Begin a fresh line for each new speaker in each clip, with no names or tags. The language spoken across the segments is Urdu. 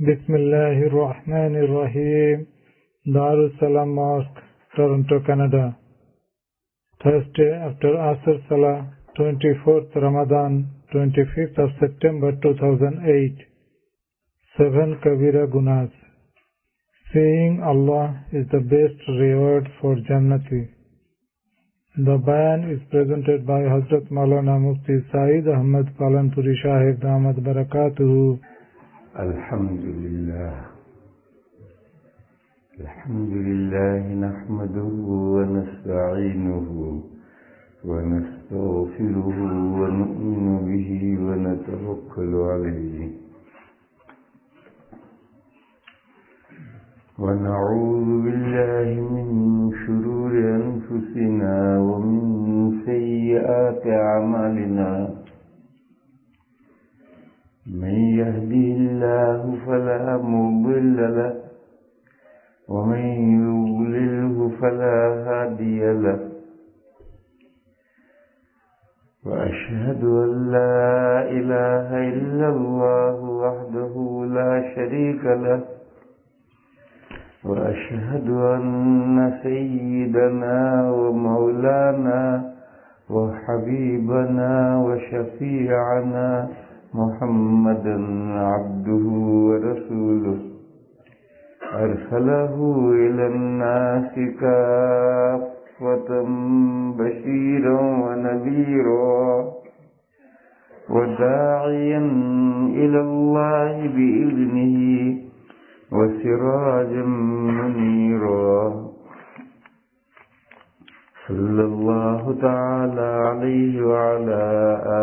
بسم الله الرحمن الرحيم. Darussalam Mosque, Toronto, Canada. Thursday after Asr Salah, 24th Ramadan, 25th of September 2008. 7 Kabira Gunas. Seeing Allah is the best reward for Jannati. The bayan is presented by Hazrat Maulana Mufti Saeed Ahmad Palanpuri Sahib Damat Barakatuhu.
الحمد لله نحمده ونستعينه ونستغفره ونؤمن به ونتوكل عليه ونعوذ بالله من شرور أنفسنا ومن سيئات أعمالنا من يهده الله فلا مضل له ومن يضلله فلا هادي له وأشهد أن لا إله إلا الله وحده لا شريك له وأشهد أن سيدنا ومولانا وحبيبنا وشفيعنا محمدا عبده ورسوله أرسله إلى الناس كافة بشيرا ونذيرا وداعيا إلى الله بإذنه وسراجا منيرا صلى الله تعالى عليه وعلى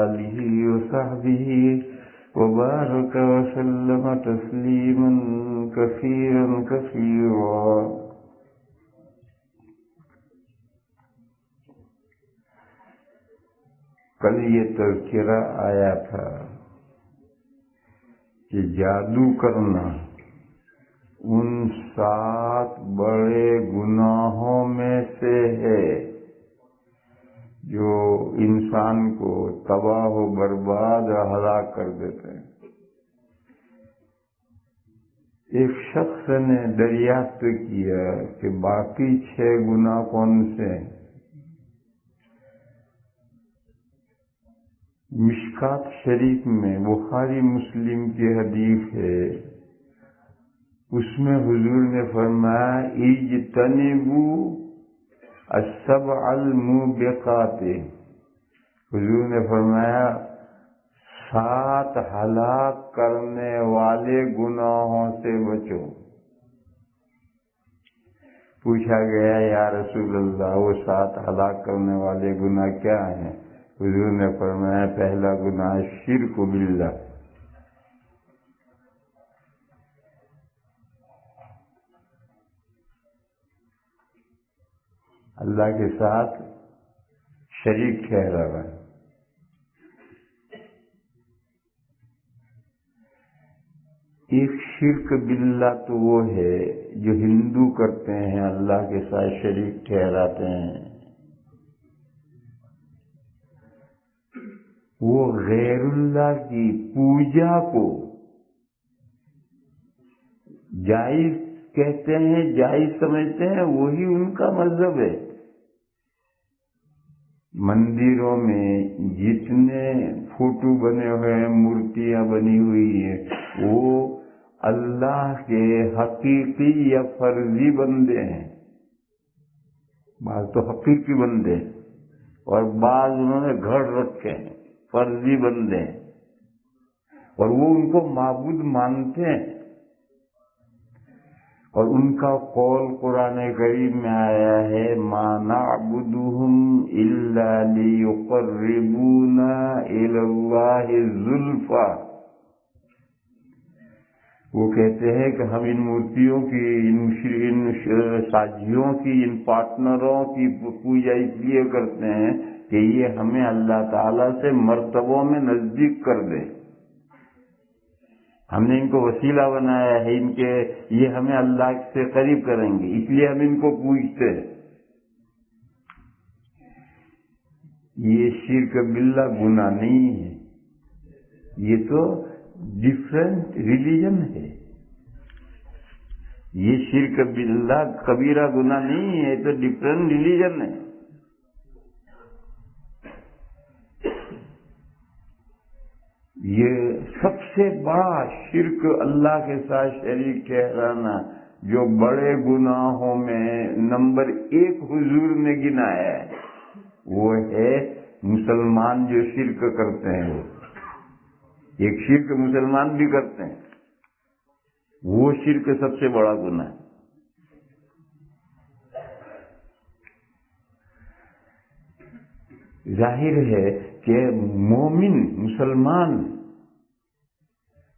آله وصحبه وبارك وسلم تسليما كثيرا كثيرا. کل یہ تذکرہ آیا تھا کہ جادو کرنا ان 7 بڑے گناہوں میں سے ہے جو انسان کو تباہ و برباد ہلاک کر دیتے ہیں. ایک شخص نے دریافت کیا کہ باقی 6 گناہ کون سے ہیں؟ مشکات شریف میں بخاری مسلم کی حدیث ہے، اس میں حضور نے فرمایا اجتنبوا السبع الموبقات. حضور نے فرمایا 7 ہلاک کرنے والے گناہوں سے بچو. پوچھا گیا یا رسول اللہ وہ 7 ہلاک کرنے والے گناہ کیا ہیں؟ حضور نے فرمایا پہلا گناہ شرک باللہ، اللہ کے ساتھ شریک ٹھہرانا. ایک شرک باللہ تو وہ ہے جو ہندو کرتے ہیں، اللہ کے ساتھ شریک ٹھہراتے ہیں. وہ غیر اللہ کی پوجا کو جائز کہتے ہیں، جائز سمجھتے ہیں، وہی ان کا مذہب ہے. مندروں میں جتنے فوٹو بنے ہوئے ہیں، مورتیاں بنی ہوئی ہیں، وہ اللہ کے حقیقی یا فرضی بندے ہیں. بعض تو حقیقی بندے ہیں اور بعض انہوں نے گھر رکھے ہیں، فرضی بندے ہیں، اور وہ ان کو معبود مانتے ہیں. اور ان کا قول قرآن کریم میں آیا ہے ما نعبدهم الا ليقربونا الى الله زلفى. وہ کہتے ہیں کہ ہم ان مورتیوں کی، ان ساجیوں کی، ان پارٹنروں کی پوجا اس لیے کرتے ہیں کہ یہ ہمیں اللہ تعالیٰ سے مرتبوں میں نزدیک کر دے. ہم نے ان کو وسیلہ بنایا ہے، ان کے یہ ہمیں اللہ سے قریب کریں گے، اس لیے ہم ان کو پوجتے ہیں. یہ شرک باللہ گناہ نہیں ہے، یہ تو ڈفرینٹ ریلیجن ہے. یہ شرک باللہ کبیرہ گناہ نہیں ہے، تو ڈفرنٹ ریلیجن ہے۔ یہ سب سے بڑا شرک اللہ کے ساتھ شریک ٹھہرانا، جو بڑے گناہوں میں نمبر 1 حضور نے گنایا ہے، وہ ہے مسلمان جو شرک کرتے ہیں۔ وہ ایک شرک مسلمان بھی کرتے ہیں، وہ شرک سب سے بڑا گناہ ہے۔ ظاہر ہے کہ مومن مسلمان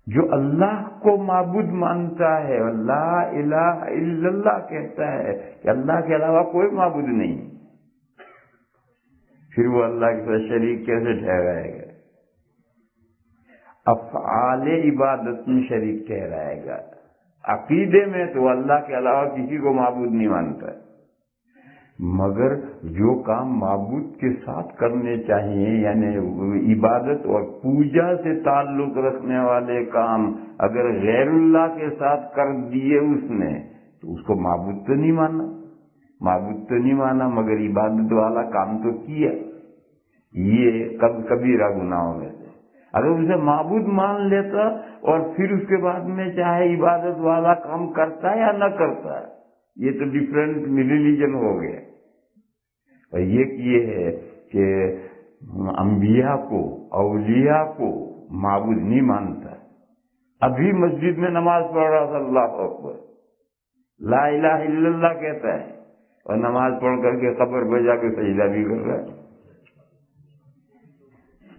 جو اللہ کو معبود مانتا ہے، لا الہ الا اللہ کہتا ہے کہ اللہ کے علاوہ کوئی معبود نہیں، پھر وہ اللہ کے ساتھ شریک کیسے ٹھہرائے گا؟ افعال عبادت میں شریک ٹھہرائے گا۔ عقیدے میں تو اللہ کے علاوہ کسی کو معبود نہیں مانتا، مگر جو کام معبود کے ساتھ کرنے چاہیے، یعنی عبادت اور پوجا سے تعلق رکھنے والے کام اگر غیر اللہ کے ساتھ کر دیے اس نے، تو اس کو معبود تو نہیں مانا، مگر عبادت والا کام تو کیا۔ یہ کبیرہ گناہوں میں سے اگر اسے معبود مان لیتا اور پھر اس کے بعد میں چاہے عبادت والا کام کرتا یا نہ کرتا، یہ تو ڈفرینٹ ریلیجن ہو گیا۔ اور یہ ہے کہ انبیاء کو، اولیاء کو معبود نہیں مانتا۔ ابھی مسجد میں نماز پڑھ رہا تھا، اللہ اکبر، لا الہ الا اللہ کہتا ہے، اور نماز پڑھ کر کے قبر پہ جا کے سجدہ بھی کر رہا ہے۔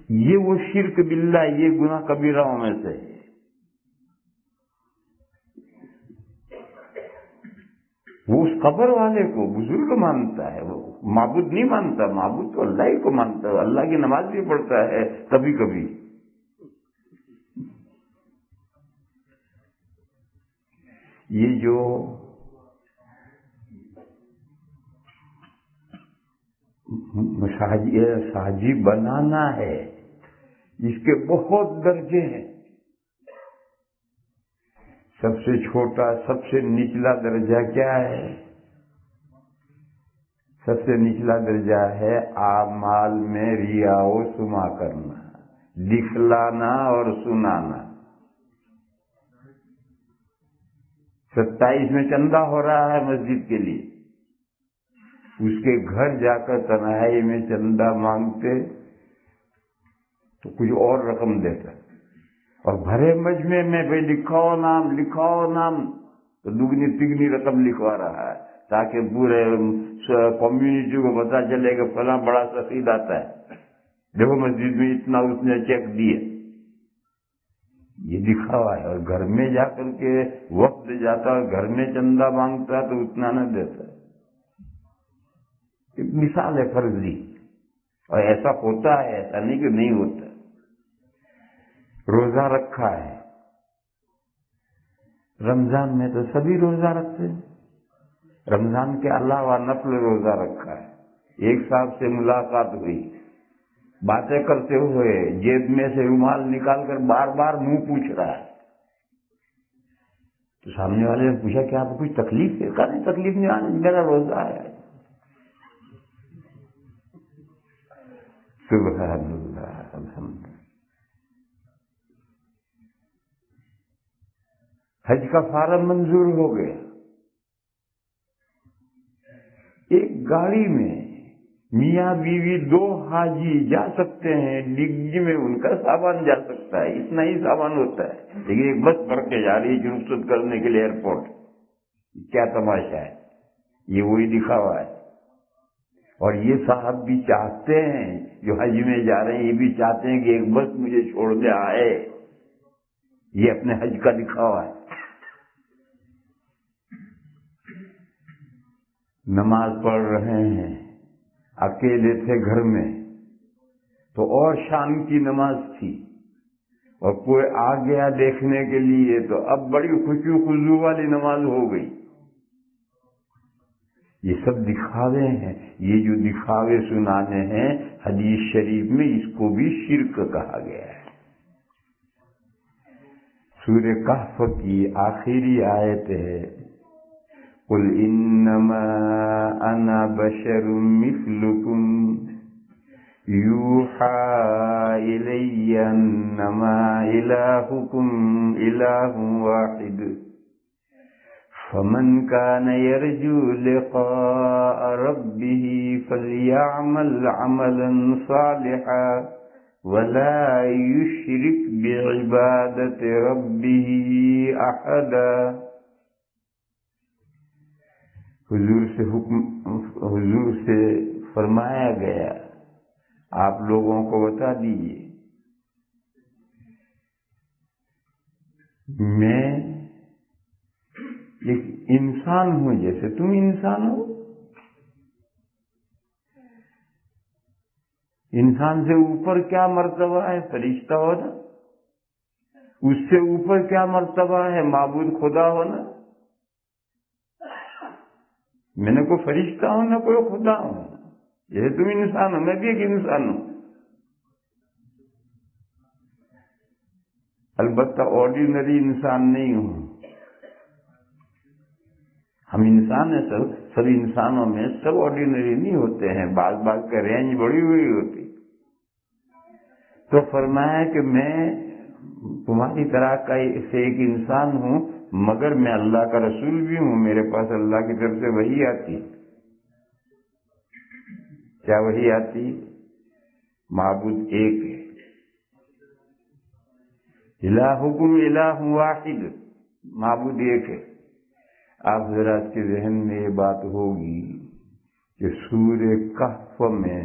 یہ وہ شرک باللہ، یہ گناہ کبیرہوں میں سے ہے۔ وہ اس قبر والے کو بزرگ مانتا ہے، وہ معبود نہیں مانتا، معبود تو اللہ ہی کو مانتا ہے، اللہ کی نماز بھی پڑھتا ہے کبھی کبھی۔ یہ جو ساجی بنانا ہے، اس کے بہت درجے ہیں۔ سب سے چھوٹا، سب سے نچلا درجہ کیا ہے؟ سب سے نچلا درجہ ہے اعمال میں ریا و سما کرنا، دکھلانا اور سنانا۔ 27 میں چندہ ہو رہا ہے مسجد کے لیے، اس کے گھر جا کر تنہائی میں چندہ مانگتے تو کچھ اور رقم دیتا، اور بھرے مجمع میں بھائی لکھاؤ نام، تو دگنی تگنی رقم لکھوا رہا ہے تاکہ پورے کمیونٹی کو پتا چلے کہ فلاں بڑا سخی آتا ہے، دیکھو مسجد میں اتنا اس نے چیک دیے۔ یہ دکھاوا ہے۔ اور گھر میں جا کر کے وقت جاتا ہے، گھر میں چندہ مانگتا ہے تو اتنا نہ دیتا۔ ایک مثال ہے فرضی، اور ایسا ہوتا ہے، ایسا نہیں کہ نہیں ہوتا۔ روزہ رکھا ہے، رمضان میں تو سبھی روزہ رکھتے ہیں، رمضان کے علاوہ نفل روزہ رکھا ہے۔ ایک صاحب سے ملاقات ہوئی، باتیں کرتے ہوئے جیب میں سے رومال نکال کر بار بار منہ پوچھ رہا ہے، تو سامنے والے نے پوچھا کہ آپ کو کچھ تکلیف ہے؟ کہا نہیں تکلیف نہیں آنے، میرا روزہ ہے۔ سبحان اللہ، الحمد۔ حج کا فارم منظور ہو گیا۔ ایک گاڑی میں میاں بیوی 2 حاجی جا سکتے ہیں، ڈگی میں ان کا سامان جا سکتا ہے، اتنا ہی سامان ہوتا ہے، لیکن ایک بس بھر کے جا رہی ہے رخصت کرنے کے لیے ایئرپورٹ۔ کیا تماشا ہے؟ یہ وہی دکھاوا ہے۔ اور یہ صاحب بھی چاہتے ہیں، جو حج میں جا رہے ہیں یہ بھی چاہتے ہیں کہ ایک بس مجھے چھوڑنے آئے، یہ اپنے حج کا دکھاوا ہے۔ نماز پڑھ رہے ہیں، اکیلے تھے گھر میں تو اور شام کی نماز تھی، اور کوئی آ گیا دیکھنے کے لیے تو اب بڑی خوشی خضوع والی نماز ہو گئی۔ یہ سب دکھاوے ہیں۔ یہ جو دکھاوے سنانے ہیں، حدیث شریف میں اس کو بھی شرک کہا گیا ہے۔ سورہ کہف کی آخری آیت ہے قل انما انا بشر مثلکم یوحى الی انما الہکم الہ واحد فمن كان يرجو لقاء ربه فليعمل عملا صالحا ولا يشرك بعبادة ربه أحدا. حضور سے فرمایا گیا آپ لوگوں کو بتا دیجیے میں ایک انسان ہوں جیسے تم انسان ہو. انسان سے اوپر کیا مرتبہ ہے؟ فرشتہ ہونا. اس سے اوپر کیا مرتبہ ہے؟ معبود خدا ہونا. میں نہ کوئی فرشتہ ہوں نہ کوئی خدا ہوں. جیسے تم انسان ہو میں بھی ایک انسان ہوں. البتہ آرڈینری انسان نہیں ہوں. ہم انسان ہیں سب انسانوں میں سب آرڈینری نہیں ہوتے ہیں. بعض کا رینج بڑی ہوئی ہوتی. تو فرمایا کہ میں تمہاری طرح کا ایک انسان ہوں مگر میں اللہ کا رسول بھی ہوں. میرے پاس اللہ کی طرف سے وحی آتی. کیا وحی آتی؟ معبود ایک ہے. الہکم الہ واحد. معبود ایک ہے. آپ ذرا اس کے ذہن میں یہ بات ہوگی کہ سورہ کہف میں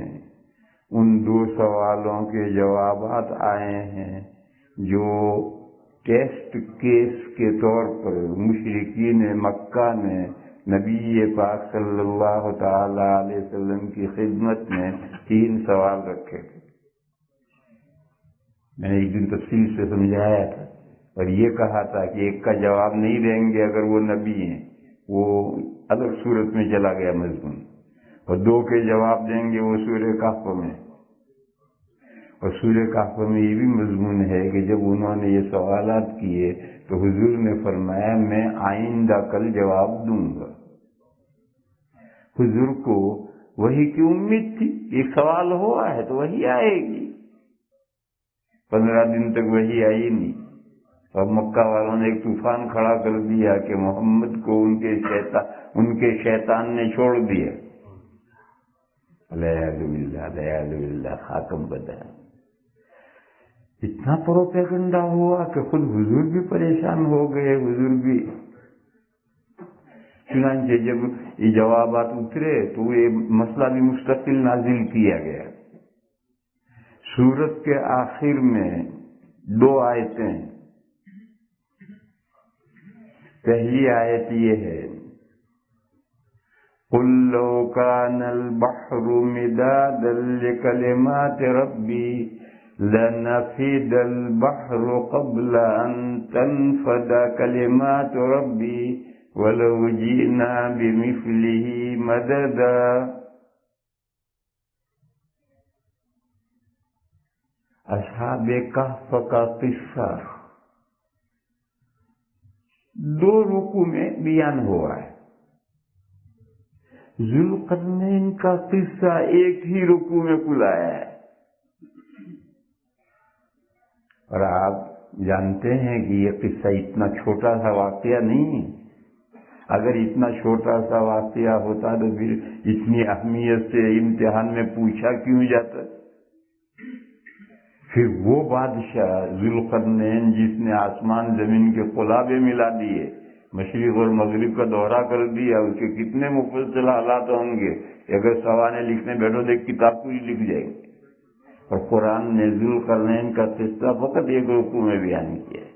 ان 2 سوالوں کے جوابات آئے ہیں جو ٹیسٹ کیس کے طور پر مشرکین مکہ نے نبی پاک صلی اللہ تعالی علیہ وسلم کی خدمت میں 3 سوال رکھے تھے. میں نے ایک دن تفصیل سے سمجھایا تھا اور یہ کہا تھا کہ ایک کا جواب نہیں دیں گے اگر وہ نبی ہیں، وہ الگ صورت میں چلا گیا مضمون، اور 2 کے جواب دیں گے وہ سورہ کہف میں. اور سورہ کہف میں یہ بھی مضمون ہے کہ جب انہوں نے یہ سوالات کیے تو حضور نے فرمایا میں آئندہ کل جواب دوں گا. حضور کو وہی کی امید تھی. ایک سوال ہوا ہے تو وہی آئے گی. 15 دن تک وہی آئی نہیں. اور مکہ والوں نے ایک طوفان کھڑا کر دیا کہ محمد کو ان کے شیطان نے چھوڑ دیا. الحمد للہ خاتم بدا. اتنا پروپیگنڈا ہوا کہ خود حضور بھی پریشان ہو گئے. حضور بھی چنانچہ جب یہ جوابات اترے تو یہ مسئلہ بھی مستقل نازل کیا گیا. سورت کے آخر میں 2 آیتیں. پہلی آیت یہ ہے قُلْ لَوْ كَانَ الْبَحْرُ مِدَادًا لِكَلِمَاتِ رَبِّي لَنَفِدَ الْبَحْرُ قَبْلَ أَن تَنفَدَ كَلِمَاتُ رَبِّي وَلَوْ جِئْنَا بِمِثْلِهِ مَدَدًا. اصحاب کہف کا قصہ 2 رکوع میں بیان ہوا ہے. ذوالقرنین کا قصہ ایک ہی رکوع میں کل آیا ہے. اور آپ جانتے ہیں کہ یہ قصہ اتنا چھوٹا سا واقعہ نہیں ہے. اگر اتنا چھوٹا سا واقعہ ہوتا تو پھر اتنی اہمیت سے امتحان میں پوچھا کیوں جاتا؟ پھر وہ بادشاہ ذوالقرنین جس نے آسمان زمین کے قلابے ملا دیے، مشرق اور مغرب کا دورہ کر دیا، اس کے کتنے مفصل حالات ہوں گے. اگر سوانے لکھنے بیٹھو تو ایک کتاب پوری لکھ جائے گی. اور قرآن نے ذوالقرنین کا قصہ فقط 1 رکوع میں بیان کیا ہے.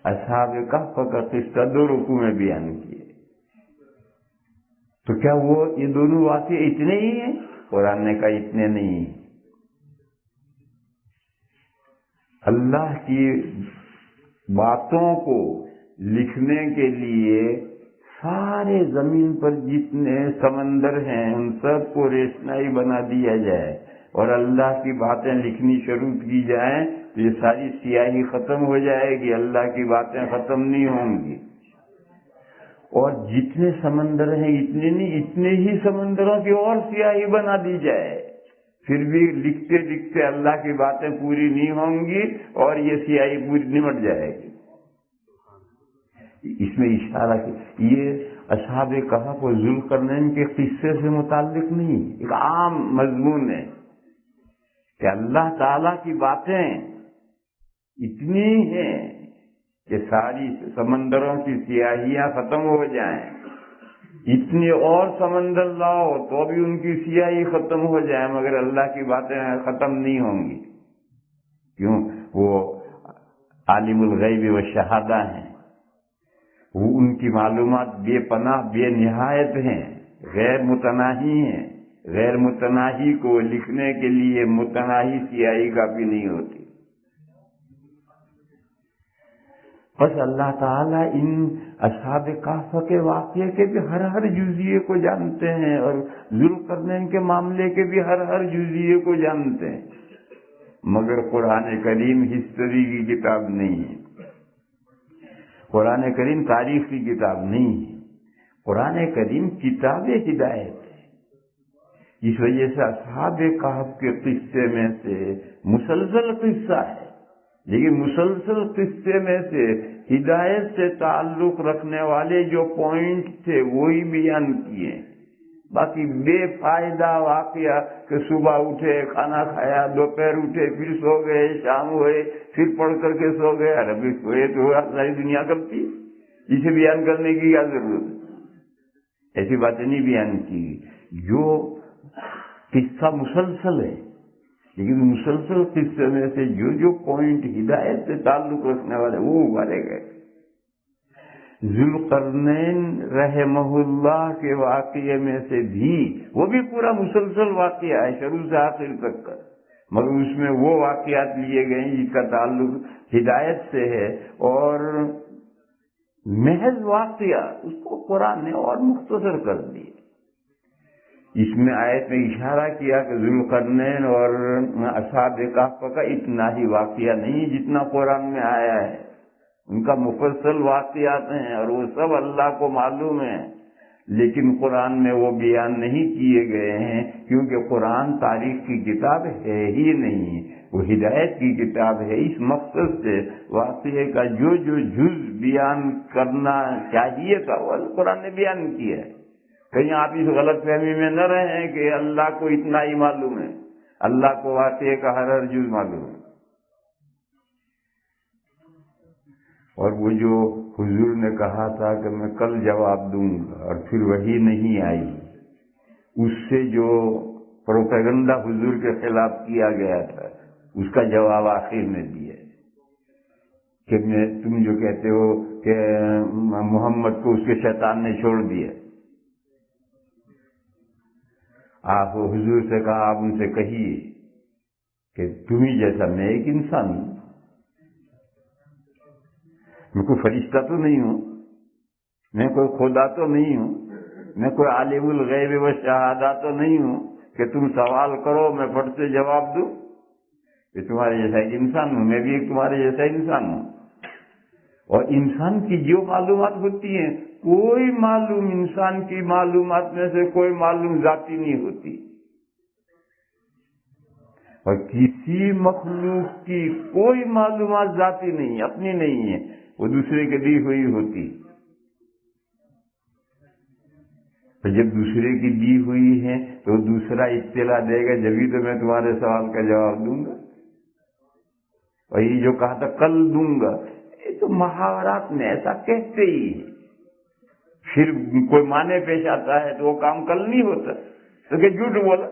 اصحاب کہف کا قصہ 2 رکوع میں بیان کیا. تو کیا وہ یہ دونوں واقعے اتنے ہی ہیں؟ قرآن نے کہا اتنے نہیں ہیں. اللہ کی باتوں کو لکھنے کے لیے سارے زمین پر جتنے سمندر ہیں ان سب کو ریشنائی بنا دیا جائے اور اللہ کی باتیں لکھنی شروع کی جائیں تو یہ ساری سیاہی ختم ہو جائے گی. اللہ کی باتیں ختم نہیں ہوں گی. اور جتنے سمندر ہیں اتنے نہیں، اتنے ہی سمندروں کی اور سیاہی بنا دی جائے، پھر بھی لکھتے لکھتے اللہ کی باتیں پوری نہیں ہوں گی اور یہ سیاہی پوری نمٹ جائے گی۔ اس میں اشارہ کہ یہ اصحاب کہف و ذوالقرنین کے قصے سے متعلق نہیں، ایک عام مضمون ہے کہ اللہ تعالی کی باتیں اتنی ہیں کہ ساری سمندروں کی سیاہیاں ختم ہو جائیں، اتنے اور سمندر لاؤ تو بھی ان کی سیاہی ختم ہو جائے، مگر اللہ کی باتیں ختم نہیں ہوں گی۔ کیوں؟ وہ عالم الغیب و شہادہ ہیں، وہ ان کی معلومات بے پناہ بے نہایت ہیں، غیر متناہی ہیں۔ غیر متناہی کو لکھنے کے لیے متناہی سیاہی کافی نہیں ہوتی۔ بس اللہ تعالیٰ ان اصحاب کہف کے واقعے کے بھی ہر جزیے کو جانتے ہیں، اور ذوالقرنین کے معاملے کے بھی ہر جزیے کو جانتے ہیں، مگر قرآن کریم ہسٹری کی کتاب نہیں ہے، قرآن کریم تاریخ کی کتاب نہیں ہے، قرآن کریم کتاب ہدایت ہے۔ اس وجہ سے اصحاب کہف کے قصے میں سے مسلسل قصہ ہے، لیکن مسلسل قصے میں سے ہدایت سے تعلق رکھنے والے جو پوائنٹ تھے وہی بیان کیے، باقی بے فائدہ واقعہ کہ صبح اٹھے کھانا کھایا، دوپہر اٹھے پھر سو گئے، شام ہوئے پھر پڑھ کر کے سو گئے، عربی سوئے تو ساری دنیا کب تھی، اسے بیان کرنے کی کیا ضرورت ہے؟ ایسی باتیں نہیں بیان کی۔ جو قصہ مسلسل ہے، لیکن مسلسل قصے میں سے جو پوائنٹ ہدایت سے تعلق رکھنے والے وہ ابھارے گئے۔ ذوالقرنین رحمہ اللہ کے واقعے میں سے بھی، وہ بھی پورا مسلسل واقعہ ہے شروع سے آخر تک کا، مگر اس میں وہ واقعات لیے گئے جس کا تعلق ہدایت سے ہے، اور محض واقعہ اس کو قرآن نے اور مختصر کر دیا۔ اس میں آیت میں اشارہ کیا کہ ذوالقرنین اور اصحاب کہف کا اتنا ہی واقعہ نہیں جتنا قرآن میں آیا ہے، ان کا مفصل واقعات ہیں اور وہ سب اللہ کو معلوم ہیں، لیکن قرآن میں وہ بیان نہیں کیے گئے ہیں، کیونکہ قرآن تاریخ کی کتاب ہے ہی نہیں، وہ ہدایت کی کتاب ہے۔ اس مقصد سے واقعے کا جو جز بیان کرنا چاہیے تھا وہ قرآن نے بیان کیا ہے۔ کہیں آپ اس غلط فہمی میں نہ رہیں کہ اللہ کو اتنا ہی معلوم ہے، اللہ کو واقعے کا ہر جز معلوم ہے۔ اور وہ جو حضور نے کہا تھا کہ میں کل جواب دوں گا اور پھر وہی نہیں آئی، اس سے جو پروپیگنڈا حضور کے خلاف کیا گیا تھا اس کا جواب آخر میں دیا کہ تم جو کہتے ہو کہ محمد کو اس کے شیطان نے چھوڑ دیا، آپ حضور سے کہا آپ ان سے کہیے کہ تمہیں جیسا میں ایک انسان ہوں، میں کوئی فرشتہ تو نہیں ہوں، میں کوئی خدا تو نہیں ہوں، میں کوئی عالم الغیب و شہادہ تو نہیں ہوں کہ تم سوال کرو میں فٹ سے جواب دوں، کہ تمہارے جیسا ایک انسان ہوں، میں بھی ایک تمہارے جیسا انسان ہوں۔ اور انسان کی جو معلومات ہوتی ہیں، کوئی معلوم انسان کی معلومات میں سے کوئی معلوم ذاتی نہیں ہوتی، اور کسی مخلوق کی کوئی معلومات ذاتی نہیں، اپنی نہیں ہے، وہ دوسرے کے دی ہوئی ہوتی۔ تو جب دوسرے کی دی ہوئی ہے تو دوسرا اطلاع دے گا، جبھی تو میں تمہارے سوال کا جواب دوں گا۔ اور یہ جو کہا تھا کل دوں گا، یہ تو محاورات میں ایسا کہتے ہی ہے، پھر کوئی معنی پیش آتا ہے تو وہ کام کل نہیں ہوتا، تو کہ جھوٹ بولا،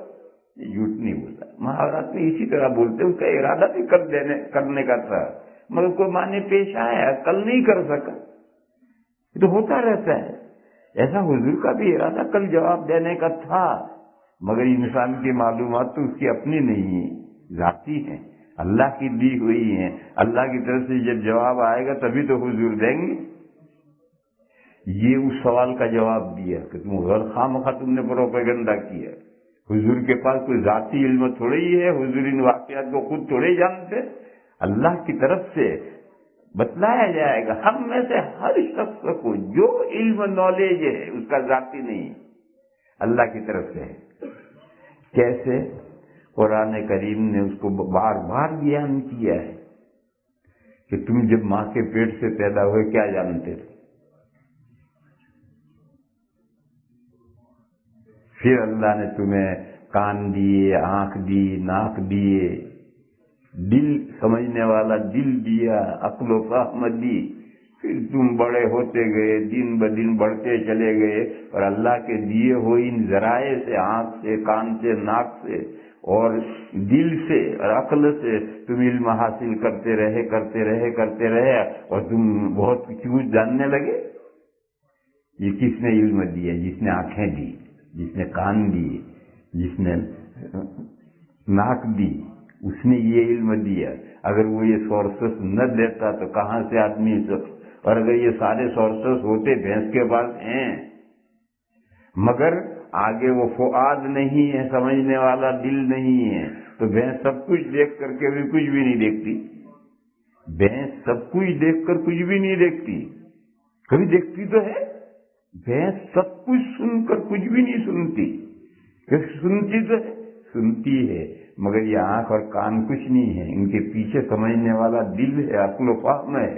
یہ جھوٹ نہیں بولا۔ محاورات میں اسی طرح بولتے، اس کا ارادہ بھی کرنے کا تھا، مگر کوئی معنی پیش آیا کل نہیں کر سکا، یہ تو ہوتا رہتا ہے۔ ایسا حضور کا بھی ارادہ کل جواب دینے کا تھا، مگر انسان کی معلومات تو اس کی اپنی نہیں ہے، ذاتی ہیں، اللہ کی دی ہوئی ہیں۔ اللہ کی طرف سے جب جواب آئے گا تبھی تو حضور دیں گے۔ یہ اس سوال کا جواب دیا کہ تم غیر خواہ تم نے پروپیگنڈا کیا، حضور کے پاس کوئی ذاتی علم تھوڑی ہی ہے، حضور ان واقعات کو خود تھوڑے جانتے، اللہ کی طرف سے بتلایا جائے گا. ہم میں سے ہر شخص کو جو علم نالج ہے اس کا ذاتی نہیں، اللہ کی طرف سے ہے. کیسے؟ قرآن کریم نے اس کو بار بار بیان کیا ہے کہ تم جب ماں کے پیٹ سے پیدا ہوئے کیا جانتے تھے؟ پھر اللہ نے تمہیں کان دیے، آنکھ دی، ناک دیے، دل سمجھنے والا دل دیا، عقل و فہم دی. پھر تم بڑے ہوتے گئے، دن بدن بڑھتے چلے گئے، اور اللہ کے دیے ہوئے ان ذرائع سے، آنکھ سے، کان سے، ناک سے اور دل سے اور عقل سے تم علم حاصل کرتے رہے اور تم بہت کچھ جاننے لگے. یہ کس نے علم دیا؟ جس نے آنکھیں دی، جس نے کان دیے، جس نے ناک دی، اس نے یہ علم دیا. اگر وہ یہ سورسز نہ دیتا تو کہاں سے آدمی اور اگر یہ سارے سورسز ہوتے، بھینس کے پاس ہیں مگر آگے وہ فؤاد نہیں ہے، سمجھنے والا دل نہیں ہے، تو بھینس سب کچھ دیکھ کر کے بھی کچھ بھی نہیں دیکھتی. بھینس سب کچھ دیکھ کر کچھ بھی نہیں دیکھتی. کبھی دیکھتی تو ہے. بھینس سب کچھ سن کر کچھ بھی نہیں سنتی. سنتی تو ہے، سنتی ہے، مگر یہ آنکھ اور کان کچھ نہیں ہے. ان کے پیچھے سمجھنے والا دل ہے، عقل و فہم ہے.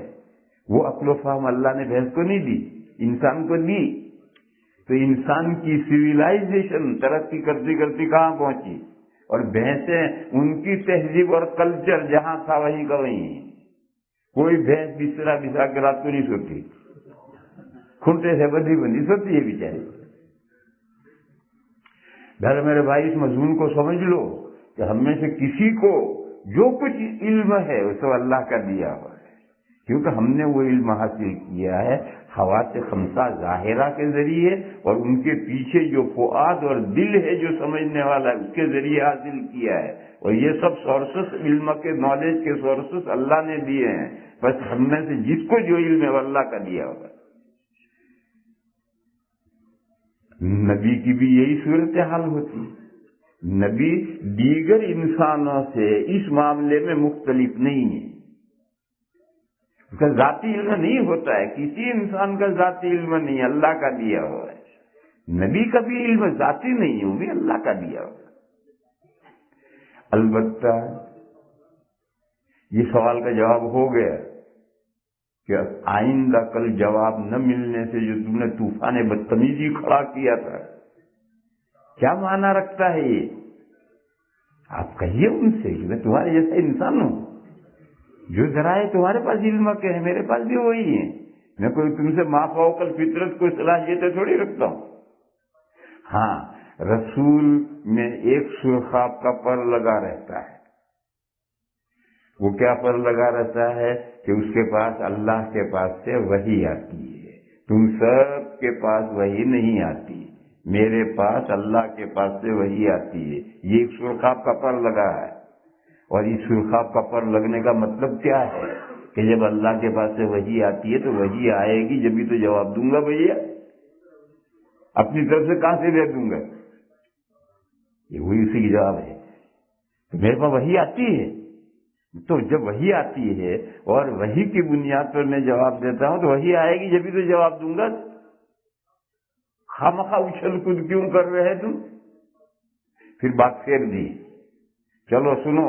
وہ عقل و فہم اللہ نے بھینس کو نہیں دی، انسان کو دی. تو انسان کی سویلائزیشن ترقی کرتی کرتی کہاں پہنچی، اور بھینسیں ان کی تہذیب اور کلچر جہاں تھا وہیں کا وہیں. کوئی بھینس بسترا بچھا کے رات کو نہیں سوتی، کھنٹے سے بدھی بندی سوتی ہے بیچاری. بہر میرے بھائی، اس مضمون کو سمجھ لو کہ ہم میں سے کسی کو جو کچھ علم ہے وہ سب اللہ کا دیا ہوا ہے، کیونکہ ہم نے وہ علم حاصل کیا ہے حواس خمسہ ظاہرہ کے ذریعے، اور ان کے پیچھے جو فؤاد اور دل ہے جو سمجھنے والا ہے اس کے ذریعے حاصل کیا ہے. اور یہ سب سورسز، علم کے نالج کے سورسز اللہ نے دیے ہیں. بس ہم میں سے جس کو جو علم ہے وہ اللہ کا دیا ہوگا. نبی کی بھی یہی صورتحال ہوتی. نبی دیگر انسانوں سے اس معاملے میں مختلف نہیں ہے. اس کا ذاتی علم نہیں ہوتا ہے، کسی انسان کا ذاتی علم نہیں، اللہ کا دیا ہوا ہے. نبی کا بھی علم ذاتی نہیں ہے، وہ بھی اللہ کا دیا ہوا ہے. البتہ یہ سوال کا جواب ہو گیا کہ آئندہ کل جواب نہ ملنے سے جو تم نے طوفان بدتمیزی کھڑا کیا تھا کیا معنی رکھتا ہے؟ یہ آپ کہیے ان سے کہ میں تمہارے جیسا انسان ہوں، جو ذرائع تمہارے پاس علم کے ہیں میرے پاس بھی وہی ہیں. میں کوئی تم سے ما فوق الفطرت کو صلاحیتیں تھوڑی رکھتا ہوں. ہاں، رسول میں ایک سرخاب کا پر لگا رہتا ہے. وہ کیا پر لگا رہتا ہے کہ اس کے پاس اللہ کے پاس سے وحی آتی ہے. تم سب کے پاس وحی نہیں آتی، میرے پاس اللہ کے پاس سے وحی آتی ہے. یہ ایک سرخاب کا پر لگا ہے. اور اس سرخاب کا پر لگنے کا مطلب کیا ہے کہ جب اللہ کے پاس سے وحی آتی ہے تو وحی آئے گی جبھی تو جواب دوں گا. بھیا اپنی طرف سے کہاں سے دے دوں گا؟ یہ وہی اسی کی جواب ہے. میرے پاس وحی آتی ہے تو جب وحی آتی ہے اور وحی کی بنیاد پر میں جواب دیتا ہوں تو وحی آئے گی جبھی تو جواب دوں گا. خامخواہ اچھل کود کیوں کر رہے تم؟ پھر بات پھیر دی. چلو سنو،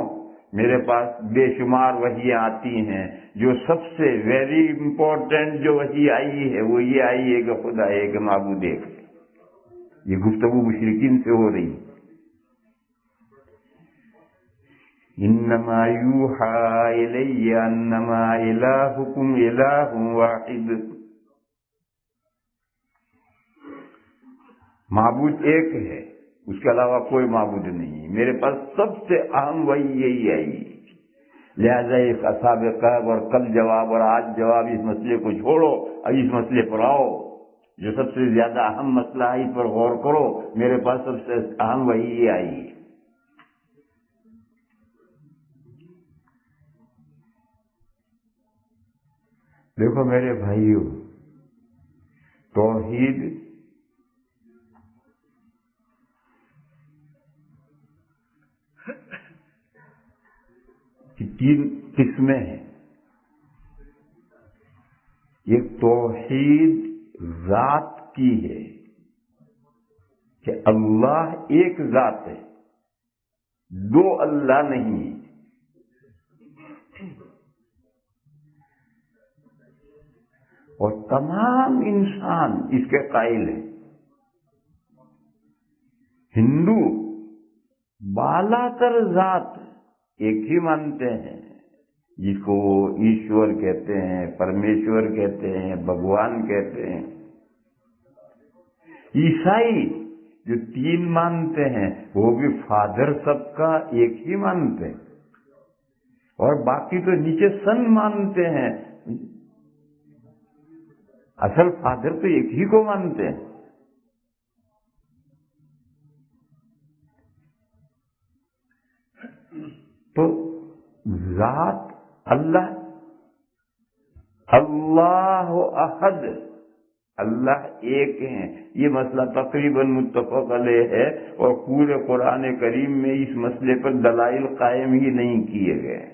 میرے پاس بے شمار وحیاں آتی ہیں، جو سب سے ویری امپورٹنٹ جو وحی آئی ہے وہ یہ آئی ہے کہ خدا ایک معبود ایک. یہ گفتگو مشرکین سے ہو رہی. انما یوحی الی انما الہکم الہ واحد. معبود ایک ہے، اس کے علاوہ کوئی معبود نہیں. میرے پاس سب سے اہم وحی یہی آئی. لہذا اس اصحاب کہف اور کل جواب اور آج جواب، اس مسئلے کو چھوڑو اور اس مسئلے پر آؤ. جو سب سے زیادہ اہم مسئلہ ہے اس پر غور کرو. میرے پاس سب سے اہم وحی یہ آئی. دیکھو میرے بھائیو، توحید کی 3 قسمیں ہیں. یہ توحید ذات کی ہے کہ اللہ ایک ذات ہے، دو اللہ نہیں ہے۔ اور تمام انسان اس کے قائل ہیں۔ ہندو بالا تر ذات ایک ہی مانتے ہیں، جس کو ایشور کہتے ہیں، پرمیشور کہتے ہیں، بھگوان کہتے ہیں۔ عیسائی جو تین مانتے ہیں وہ بھی فادر سب کا ایک ہی مانتے ہیں، اور باقی تو نیچے سن مانتے ہیں، اصل فادر تو ایک ہی کو مانتے ہیں۔ تو ذات اللہ، اللہ احد، اللہ ایک ہیں، یہ مسئلہ تقریباً متفق علیہ ہے، اور پورے قرآن کریم میں اس مسئلے پر دلائل قائم ہی نہیں کیے گئے۔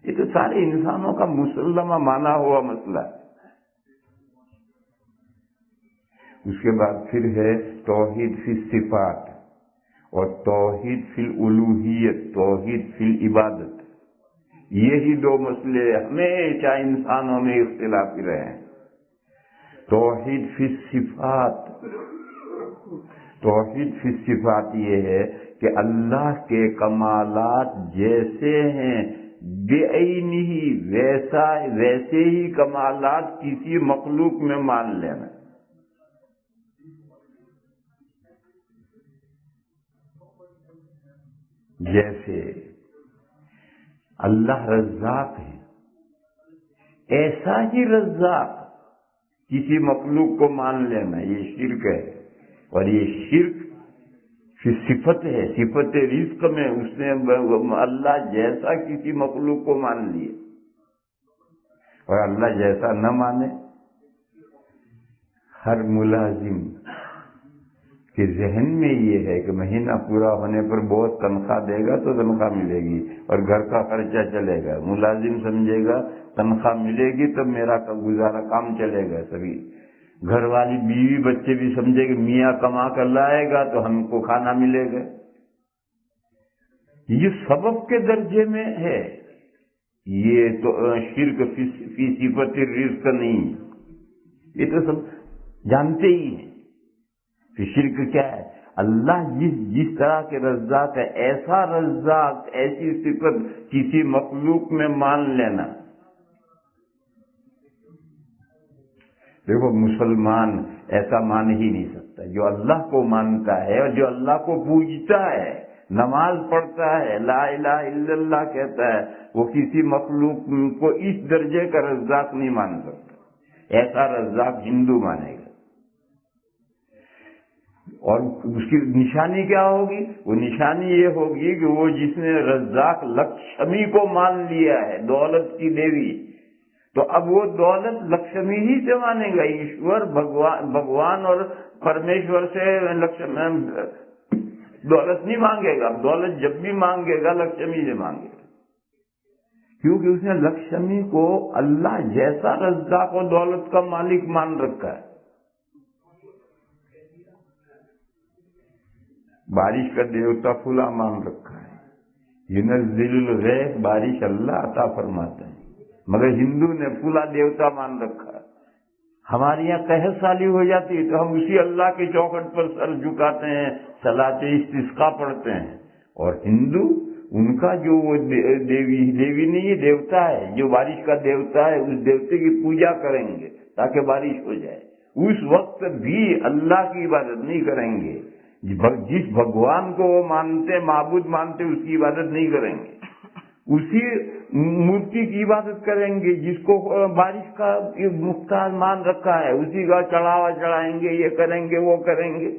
یہ تو سارے انسانوں کا مسلمہ مانا ہوا مسئلہ ہے۔ اس کے بعد پھر ہے توحید فی الصفات اور توحید فی الالوہیت، توحید فی العبادت۔ یہی دو مسئلے ہمیشہ انسانوں میں اختلافی رہے ہیں۔ توحید فی الصفات، توحید فی الصفات یہ ہے کہ اللہ کے کمالات جیسے ہیں بعینہ ویسے ہی کمالات کسی مخلوق میں مان لینا۔ جیسے اللہ رزاق ہے، ایسا ہی رزاق کسی مخلوق کو مان لینا، یہ شرک ہے۔ اور یہ شرک فی صفت ہے، صفت رزق میں اس نے اللہ جیسا کسی مخلوق کو مان لیا، اور اللہ جیسا نہ مانے۔ ہر ملازم کے ذہن میں یہ ہے کہ مہینہ پورا ہونے پر بہت تنخواہ دے گا تو تنخواہ ملے گی اور گھر کا خرچہ چلے گا۔ ملازم سمجھے گا تنخواہ ملے گی تب میرا گزارا کام چلے گا۔ سبھی گھر والی بیوی بچے بھی سمجھے کہ میاں کما کر لائے گا تو ہم کو کھانا ملے گا۔ یہ سبب کے درجے میں ہے، یہ تو شرک فی صفت الرزق نہیں، یہ تو سب جانتے ہی ہیں کہ شرک کیا ہے۔ اللہ جس طرح کے رزاق ہے، ایسا رزاق، ایسی صفت کسی مخلوق میں مان لینا۔ دیکھو مسلمان ایسا مان ہی نہیں سکتا، جو اللہ کو مانتا ہے اور جو اللہ کو پوجتا ہے، نماز پڑھتا ہے، لا الہ الا اللہ کہتا ہے، وہ کسی مخلوق کو اس درجے کا رزاق نہیں مان سکتا۔ ایسا رزاق ہندو مانے گا۔ اور اس کی نشانی کیا ہوگی؟ وہ نشانی یہ ہوگی کہ وہ جس نے رزاق لکشمی کو مان لیا ہے، دولت کی دیوی، تو اب وہ دولت لکشمی ہی سے مانے گا۔ ایشور بھگوان اور پرمیشور سے دولت نہیں مانگے گا۔ دولت جب بھی مانگے گا لکشمی سے مانگے گا، کیونکہ اس نے لکشمی کو اللہ جیسا رزاق و دولت کا مالک مان رکھا ہے۔ بارش کا دیوتا فلاں مان رکھا ہے، ينزل الغیث، بارش اللہ عطا فرماتا ہے، مگر ہندو نے فلاں دیوتا مان رکھا ہے۔ ہمارے یہاں قحط سالی ہو جاتی ہے تو ہم اسی اللہ کے چوکھٹ پر سر جھکاتے ہیں، صلاۃ استسقاء پڑھتے ہیں، اور ہندو ان کا جو وہ دیوی نہیں ہے، دیوتا ہے، جو بارش کا دیوتا ہے، اس دیوتے کی پوجا کریں گے تاکہ بارش ہو جائے۔ اس وقت بھی اللہ کی عبادت نہیں کریں گے، جس بھگوان کو وہ مانتے، معبود مانتے، اس کی عبادت نہیں کریں گے، اسی مورتی کی عبادت کریں گے جس کو بارش کا مختار مان رکھا ہے، اسی کا چڑھاوا چڑھائیں گے، یہ کریں گے، وہ کریں گے۔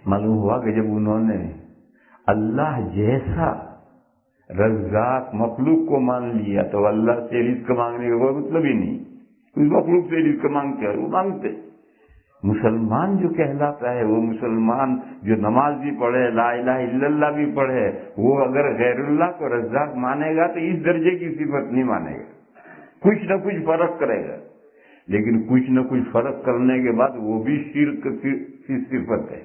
معلوم ہوا کہ جب انہوں نے اللہ جیسا رزاق مخلوق کو مان لیا تو اللہ سے رزق مانگنے کا کوئی مطلب ہی نہیں۔ اس مخلوق سے رزق مانگتے ہیں، وہ مانگتے، مسلمان جو کہلاتا ہے وہ مسلمان جو نماز بھی پڑھے، لا الہ الا اللہ بھی پڑھے، وہ اگر غیر اللہ کو رزاق مانے گا تو اس درجے کی صفت نہیں مانے گا، کچھ نہ کچھ فرق کرے گا، لیکن کچھ نہ کچھ فرق کرنے کے بعد وہ بھی شرک کی صفت ہے۔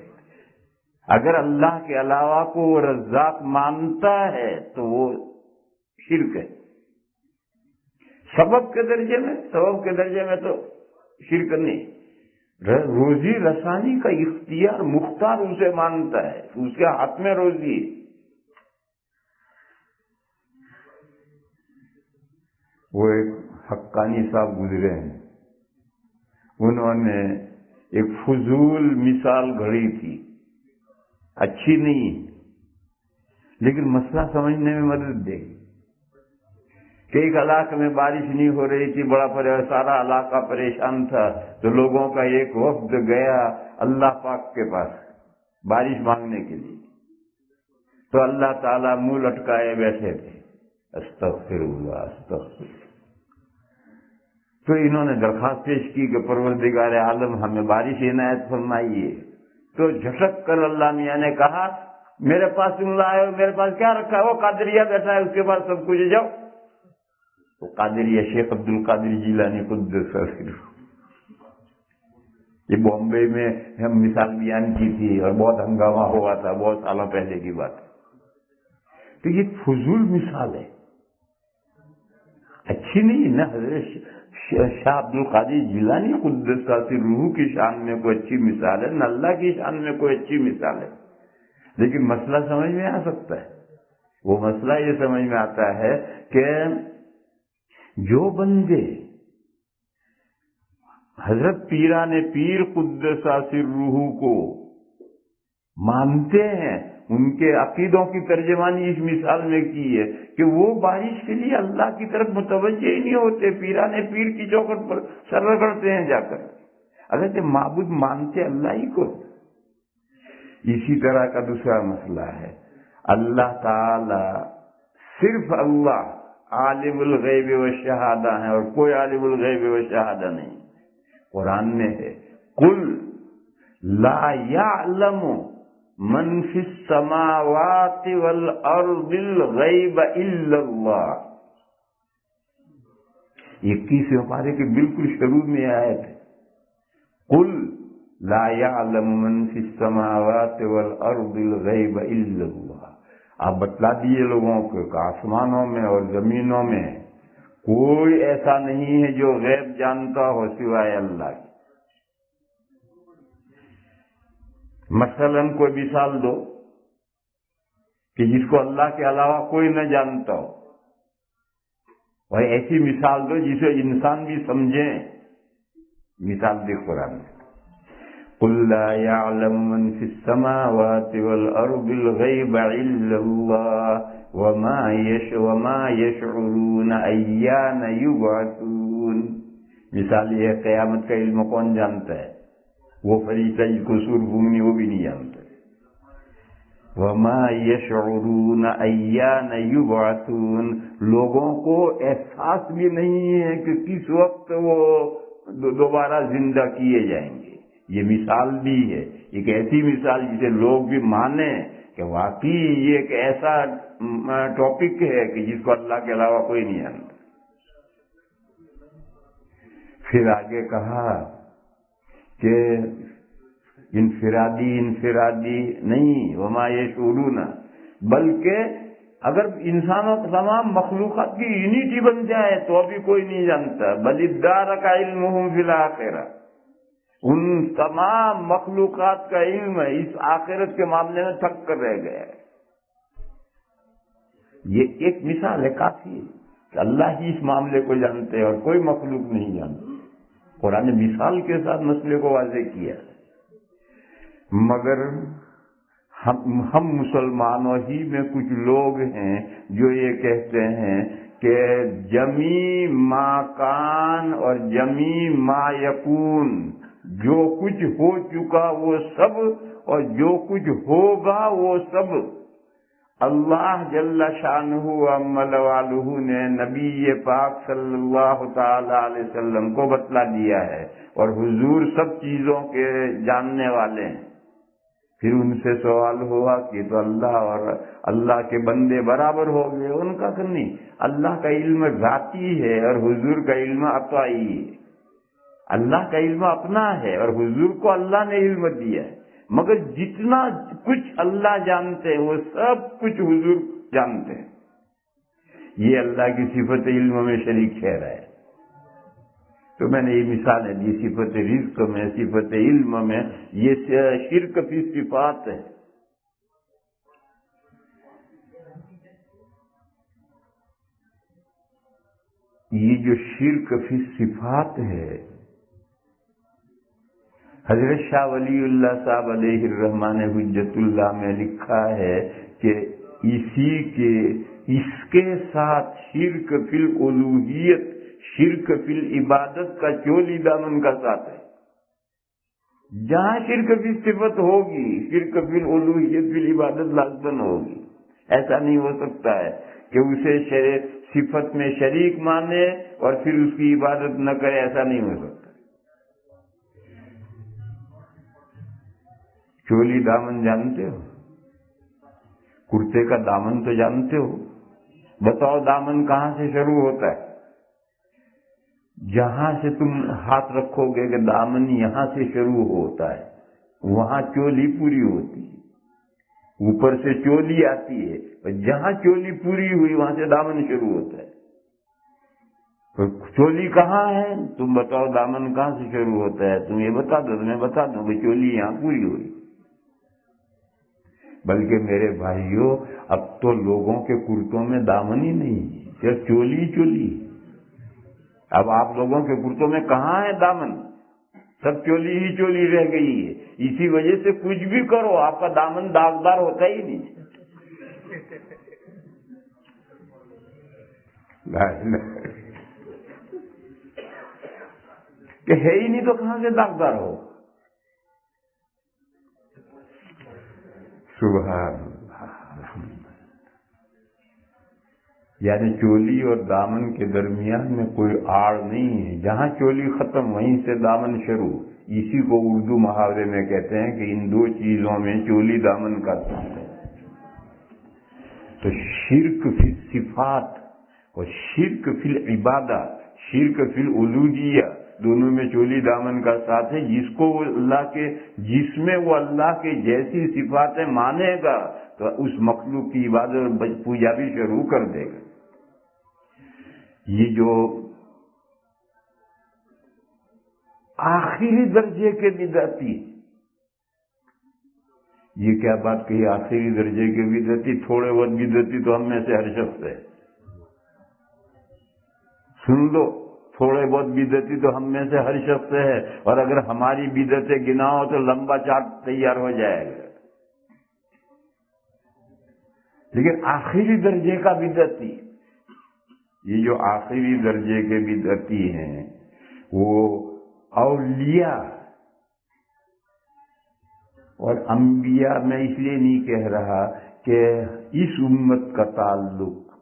اگر اللہ کے علاوہ کو وہ رزاق مانتا ہے تو وہ شرک ہے۔ سبب کے درجے میں تو شرک نہیں، روزی رسانی کا اختیار مختار اسے مانتا ہے، اس کے ہاتھ میں روزی ہے۔ وہ ایک حقانی صاحب گزرے ہیں، انہوں نے ایک فضول مثال گھڑی تھی، اچھی نہیں لیکن مسئلہ سمجھنے میں مدد دے گی، کہ ایک علاقے میں بارش نہیں ہو رہی تھی، سارا علاقہ پریشان تھا، تو لوگوں کا ایک وفد گیا اللہ پاک کے پاس بارش مانگنے کے لیے، تو اللہ تعالیٰ منہ لٹکائے بیٹھے تھے، استغفر اللہ استغفر اللہ۔ تو انہوں نے درخواست پیش کی کہ پروردگار عالم ہمیں بارش عنایت فرمائیے، تو جھٹک کر اللہ میاں نے کہا میرے پاس تم لائے ہو، میرے پاس کیا رکھا ہے؟ وہ قادریہ بیٹھا ہے، اس کے پاس سب کچھ، جاؤ۔ تو قادریہ شیخ عبد القادر جیلانی قدس سرہ، یہ بامبے میں ہم مثال بیان کی تھی اور بہت ہنگامہ ہوا تھا، بہت سالوں پہلے کی بات ہے۔ تو یہ فضول مثال ہے، اچھی نہیں نا۔ حضرت شاہ عبد القادر جیلانی قدس سرہ کی شان میں کوئی اچھی مثال ہے نہ اللہ کی شان میں کوئی اچھی مثال ہے، لیکن مسئلہ سمجھ میں آ سکتا ہے۔ وہ مسئلہ یہ سمجھ میں آتا ہے کہ جو بندے حضرت پیران پیر قدس سرہ کو مانتے ہیں، ان کے عقیدوں کی ترجمانی اس مثال میں کی ہے کہ وہ بارش کے لیے اللہ کی طرف متوجہ ہی نہیں ہوتے، پیران پیر کی چوکھٹ پر سر رگڑتے ہیں جا کر، اگرچہ معبود مانتے اللہ ہی کو۔ اسی طرح کا دوسرا مسئلہ ہے، اللہ تعالی صرف اللہ عالم الغیب و شہادہ ہیں اور کوئی عالم الغیب و شہادہ نہیں۔ قرآن میں ہے قل لا یعلم من فی السماوات والارض الغیب الا اللہ۔ 21ویں پارے کے بالکل شروع میں آیت ہے، قل لا یعلم من فی السماوات والارض الغیب الا اللہ۔ آپ بتلا دیے لوگوں کو کہ آسمانوں میں اور زمینوں میں کوئی ایسا نہیں ہے جو غیب جانتا ہو سوائے اللہ کے۔ مثلاً کوئی مثال دو کہ جس کو اللہ کے علاوہ کوئی نہ جانتا ہو، اور ایسی مثال دو جسے انسان بھی سمجھیں۔ مثال دے قرآن میں، قل لا يعلم من في السماوات والأرض الغيب إلا الله وما يشعرون أيان يبعثون۔ مثال یہ ہے، قیامت کا علم کون جانتا ہے؟ وہ فرشتہ جس کو سور گھومنی وہ بھی نہیں جانتا۔ وما يشعرون أيان يبعثون، لوگوں کو احساس بھی نہیں ہے کہ کس وقت وہ دوبارہ زندہ کیے جائیں گے۔ یہ مثال بھی ہے، ایک ایسی مثال جسے لوگ بھی مانیں کہ واقعی یہ ایک ایسا ٹاپک ہے کہ جس کو اللہ کے علاوہ کوئی نہیں جانتا۔ پھر آگے کہا کہ انفرادی نہیں، وما یشعرون، بلکہ اگر انسانوں تمام مخلوقات کی یونٹی بن جائے تو ابھی کوئی نہیں جانتا۔ بل ادارک علمہم فی الآخرہ، ان تمام مخلوقات کا علم اس آخرت کے معاملے میں تھک کر رہ گیا ہے۔ یہ ایک مثال ہے، کافی ہے کہ اللہ ہی اس معاملے کو جانتے ہیں اور کوئی مخلوق نہیں جانتی۔ قرآن نے مثال کے ساتھ مسئلے کو واضح کیا، مگر ہم مسلمانوں ہی میں کچھ لوگ ہیں جو یہ کہتے ہیں کہ جمی ما کان اور جمی ما یکون، جو کچھ ہو چکا وہ سب اور جو کچھ ہوگا وہ سب اللہ جل شانہ و عمل والہ نے نبی پاک صلی اللہ تعالی علیہ وسلم کو بتلا دیا ہے، اور حضور سب چیزوں کے جاننے والے ہیں۔ پھر ان سے سوال ہوا کہ تو اللہ اور اللہ کے بندے برابر ہو گئے؟ ان کا کہ نہیں، اللہ کا علم ذاتی ہے اور حضور کا علم عطائی ہے۔ اللہ کا علم اپنا ہے اور حضور کو اللہ نے علم دیا ہے، مگر جتنا کچھ اللہ جانتے ہیں وہ سب کچھ حضور جانتے ہیں۔ یہ اللہ کی صفت علم میں شریک ٹھہرا ہے۔ تو میں نے یہ مثالیں دی، صفت رزق میں، صفت علم میں، یہ شرک فی صفات ہے۔ یہ جو شرک فی صفات ہے، حضرت شاہ ولی اللہ صاحب علیہ الرحمن حجت اللہ میں لکھا ہے کہ اس کے ساتھ شرک فی الالوہیت، شرک فی العبادت کا چولی دامن کا ساتھ ہے۔ جہاں شرک فی صفت ہوگی، شرک فی الالوہیت فی العبادت لازمن ہوگی۔ ایسا نہیں ہو سکتا ہے کہ اسے صفت میں شریک مانے اور پھر اس کی عبادت نہ کرے، ایسا نہیں ہو سکتا۔ چولی دامن جانتے ہو؟ کرتے کا دامن تو جانتے ہو؟ بتاؤ دامن کہاں سے شروع ہوتا ہے؟ جہاں سے تم ہاتھ رکھو گے کہ دامن یہاں سے شروع ہوتا ہے، وہاں چولی پوری ہوتی ہے، اوپر سے چولی آتی ہے، اور جہاں چولی پوری ہوئی وہاں سے دامن شروع ہوتا ہے۔ تو چولی کہاں ہے؟ تم بتاؤ دامن کہاں سے شروع ہوتا ہے؟ تم یہ بتا دو تو میں بتا دوں کہ چولی یہاں پوری ہوئی۔ بلکہ میرے بھائیوں، اب تو لوگوں کے کرتوں میں دامن ہی نہیں، صرف چولی چولی۔ اب آپ لوگوں کے کرتوں میں کہاں ہے دامن؟ سب چولی ہی چولی رہ گئی ہے۔ اسی وجہ سے کچھ بھی کرو آپ کا دامن داغدار ہوتا ہی نہیں۔ کہ ہے ہی نہیں تو کہاں سے داغدار ہو؟ سبحان اللہ، الحمدللہ۔ یعنی چولی اور دامن کے درمیان میں کوئی آڑ نہیں ہے، جہاں چولی ختم وہیں سے دامن شروع۔ اسی کو اردو محاورے میں کہتے ہیں کہ ان دو چیزوں میں چولی دامن کا ساتھ ہے۔ تو شرک فی صفات اور شرک فی العبادہ، شرک فی الالوہیہ، دونوں میں چولی دامن کا ساتھ ہے۔ جس کو وہ اللہ کے، جس میں وہ اللہ کے جیسی صفاتیں مانے گا تو اس مخلوق کی عبادت اور پوجا بھی شروع کر دے گا۔ یہ جو آخری درجے کے بدعتی، یہ کیا بات کہی؟ آخری درجے کے بدعتی، تھوڑے بہت بدعتی تو ہم میں سے ہر شخص ہے۔ سن لو، تھوڑے بہت بدعتی تو ہم میں سے ہر شخص ہے، اور اگر ہماری بدعتیں گناؤ تو لمبا چارٹ تیار ہو جائے گا۔ لیکن آخری درجے کا بدعتی، یہ جو آخری درجے کے بدعتی ہیں وہ اولیاء اور انبیاء، میں اس لیے نہیں کہہ رہا کہ اس امت کا تعلق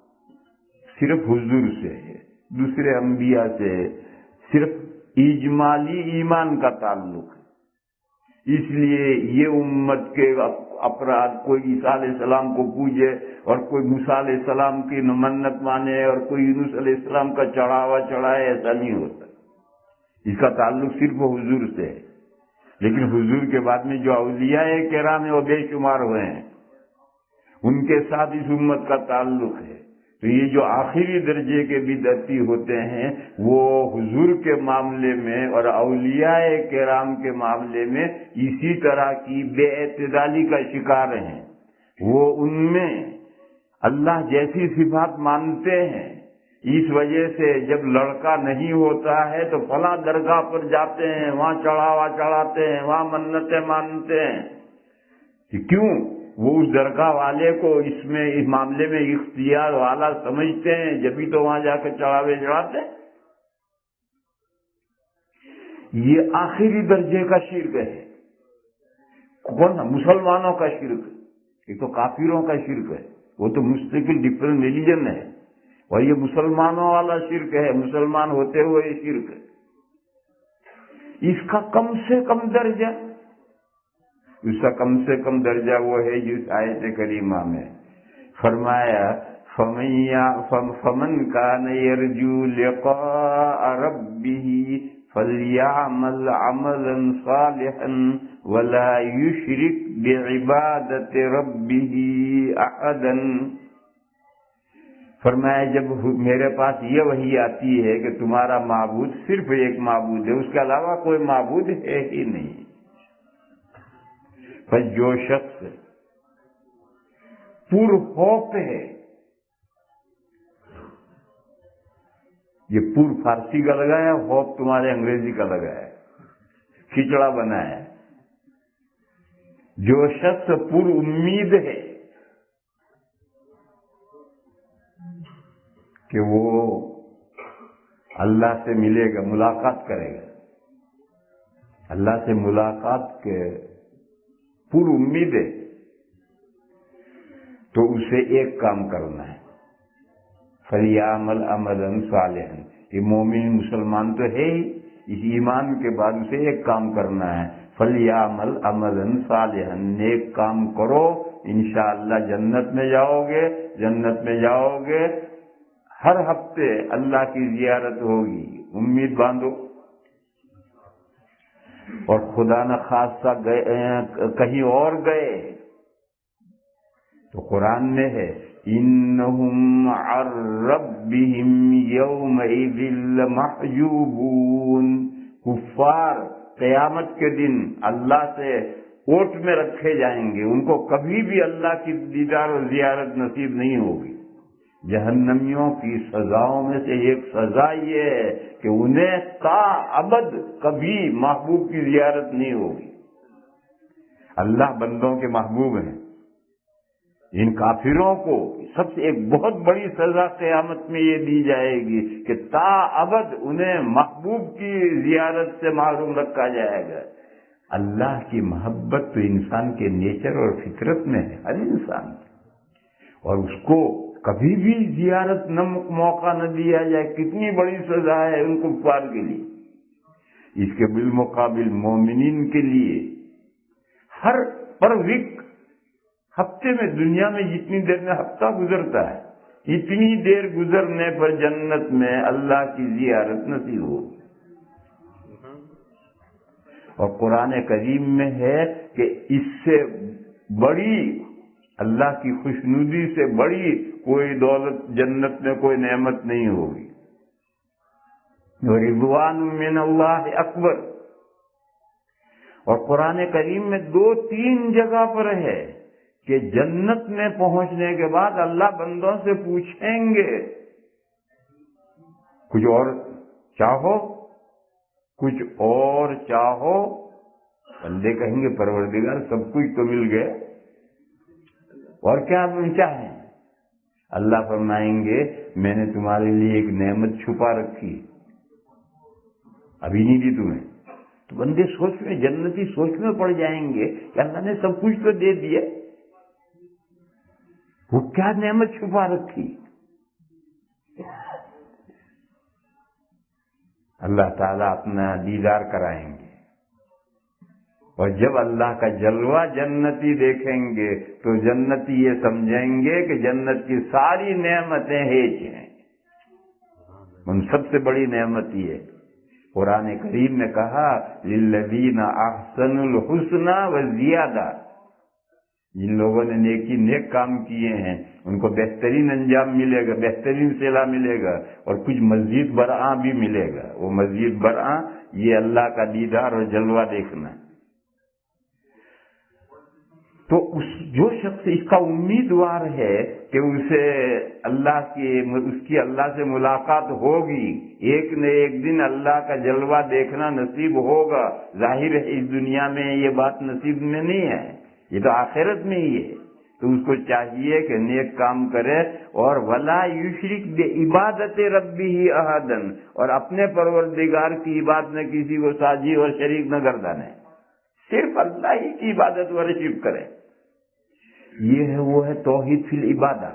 صرف حضور سے ہے، دوسرے انبیاء سے صرف اجمالی ایمان کا تعلق ہے، اس لیے یہ امت کے افراد کوئی عیسیٰ علیہ السلام کو پوجے اور کوئی موسیٰ علیہ السلام کی منت مانے اور کوئی یونس علیہ السلام کا چڑھاوا چڑھائے، ایسا نہیں ہوتا۔ اس کا تعلق صرف حضور سے ہے۔ لیکن حضور کے بعد میں جو اولیاء کرام ہیں وہ بے شمار ہوئے ہیں، ان کے ساتھ اس امت کا تعلق ہے۔ تو یہ جو آخری درجے کے بدعتی ہوتے ہیں وہ حضور کے معاملے میں اور اولیاء کرام کے معاملے میں اسی طرح کی بے اعتدالی کا شکار ہیں۔ وہ ان میں اللہ جیسی صفات مانتے ہیں، اس وجہ سے جب لڑکا نہیں ہوتا ہے تو فلاں درگاہ پر جاتے ہیں، وہاں چڑھاوا چڑھاتے ہیں، وہاں منتیں مانتے ہیں۔ کہ کیوں؟ وہ اس درگاہ والے کو اس معاملے میں اختیار والا سمجھتے ہیں، جبھی تو وہاں جا کے چڑھاوے چڑھاتے ہیں۔ یہ آخری درجے کا شرک ہے۔ کون؟ مسلمانوں کا شرک، یہ تو کافروں کا شرک ہے۔ وہ تو مستقل ڈفرنٹ ریلیجن ہے، اور یہ مسلمانوں والا شرک ہے، مسلمان ہوتے ہوئے یہ شرک ہے۔ اس کا کم سے کم درجہ وہ ہے جس آیت کریمہ میں فرمایا فمن کان یرجو لقاء ربہ فلیعمل عملا صالحا ولا یشرک بعبادت ربہ احدا۔ فرمایا جب میرے پاس یہ وحی آتی ہے کہ تمہارا معبود صرف ایک معبود ہے، اس کے علاوہ کوئی معبود ہے ہی نہیں، بس جو شخص پر ہوپ ہے، یہ پور فارسی کا لگا ہے، ہوپ تمہارے انگریزی کا لگا ہے، کھچڑا بنا ہے، جو شخص پر امید ہے کہ وہ اللہ سے ملے گا، ملاقات کرے گا، اللہ سے ملاقات کے پر امید ہے، تو اسے ایک کام کرنا ہے، فلیعمل عملا صالحا۔ یہ مومن مسلمان تو ہے ہی، اس ایمان کے بعد اسے ایک کام کرنا ہے، فلیعمل عملا صالحا، نیک کام کرو، انشاءاللہ جنت میں جاؤ گے، ہر ہفتے اللہ کی زیارت ہوگی، امید باندھو۔ اور خدا نہ خاصہ کہیں اور گئے تو قرآن میں ہے انہم عن ربہم یومئذ لمحجوبون، کفار قیامت کے دن اللہ سے اوٹ میں رکھے جائیں گے، ان کو کبھی بھی اللہ کی دیدار اور زیارت نصیب نہیں ہوگی۔ جہنمیوں کی سزاؤں میں سے ایک سزا یہ ہے کہ انہیں تا ابد کبھی محبوب کی زیارت نہیں ہوگی۔ اللہ بندوں کے محبوب ہیں، ان کافروں کو سب سے ایک بہت بڑی سزا قیامت میں یہ دی جائے گی کہ تا ابد انہیں محبوب کی زیارت سے محروم رکھا جائے گا۔ اللہ کی محبت تو انسان کے نیچر اور فطرت میں ہے، ہر انسان، اور اس کو کبھی بھی زیارت موقع نہ دیا جائے، کتنی بڑی سزا ہے ان کفار کے لیے۔ اس کے بالمقابل مومنین کے لیے ہر پر ویک، ہفتے میں، دنیا میں جتنی دیر میں ہفتہ گزرتا ہے، اتنی دیر گزرنے پر جنت میں اللہ کی زیارت نصیب ہوگی۔ اور قرآن کریم میں ہے کہ اس سے بڑی، اللہ کی خوشنودی سے بڑی کوئی دولت جنت میں کوئی نعمت نہیں ہوگی۔ رضوان من اللہ اکبر۔ اور قرآن کریم میں 2-3 جگہ پر ہے کہ جنت میں پہنچنے کے بعد اللہ بندوں سے پوچھیں گے کچھ اور چاہو، بندے کہیں گے پروردگار سب کچھ تو مل گئے، اور کیا تم چاہیں؟ اللہ فرمائیں گے میں نے تمہارے لیے ایک نعمت چھپا رکھی، ابھی نہیں دی تمہیں۔ تو بندے جنتی سوچ میں پڑ جائیں گے کہ اللہ نے سب کچھ تو دے دیا، وہ کیا نعمت چھپا رکھی؟ اللہ تعالیٰ اپنا دیدار کرائیں گے، اور جب اللہ کا جلوہ جنتی دیکھیں گے تو جنتی یہ سمجھیں گے کہ جنت کی ساری نعمتیں ہیچ ہیں، ان سب سے بڑی نعمت یہ ہے۔ قرآن کریم نے کہا للذین احسنوا الحسنى وزیادہ، جن لوگوں نے نیک کام کیے ہیں ان کو بہترین انجام ملے گا، بہترین صلہ ملے گا، اور کچھ مزید برآں بھی ملے گا۔ وہ مزید برآں یہ اللہ کا دیدار اور جلوہ دیکھنا۔ تو جو شخص اس کا امیدوار ہے کہ اسے اس کی اللہ سے ملاقات ہوگی، ایک نہ ایک دن اللہ کا جلوہ دیکھنا نصیب ہوگا، ظاہر ہے اس دنیا میں یہ بات نصیب میں نہیں ہے، یہ تو آخرت میں ہی ہے، تو اس کو چاہیے کہ نیک کام کرے، اور ولا یشرک بعبادت ربہ احدا، اور اپنے پروردگار کی عبادت میں کسی کو ساجی اور شریک نہ گردانے، صرف اللہ ہی کی عبادت ورشپ کرے۔ یہ ہے وہ ہے توحید فی العبادہ.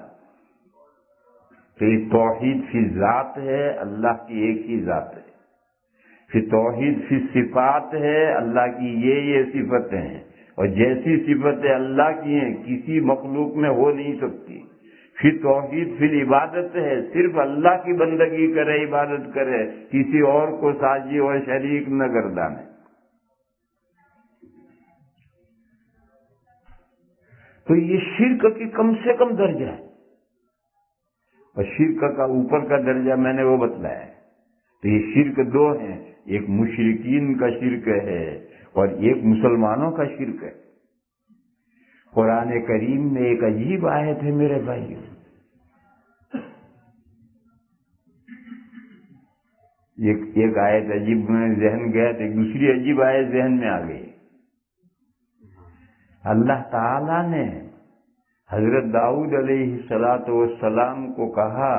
تو یہ توحید فی ذات ہے، اللہ کی ایک ہی ذات ہے. پھر توحید فی صفات ہے، اللہ کی یہ صفتیں ہیں، اور جیسی صفتیں اللہ کی ہیں کسی مخلوق میں ہو نہیں سکتی. پھر توحید فی العبادت ہے، صرف اللہ کی بندگی کرے، عبادت کرے، کسی اور کو ساجی اور شریک نہ گردانے. تو یہ شرک کی کم سے کم درجہ ہے، اور شرک کا اوپر کا درجہ میں نے وہ بتلایا ہے. تو یہ شرک دو ہیں، ایک مشرکین کا شرک ہے اور ایک مسلمانوں کا شرک ہے. قرآن کریم میں ایک عجیب آیت ہے میرے بھائی، ایک آیت عجیب میں ذہن گیا تو ایک دوسری عجیب آیت ذہن میں آ گئی. اللہ تعالی نے حضرت داؤد علیہ السلام کو کہا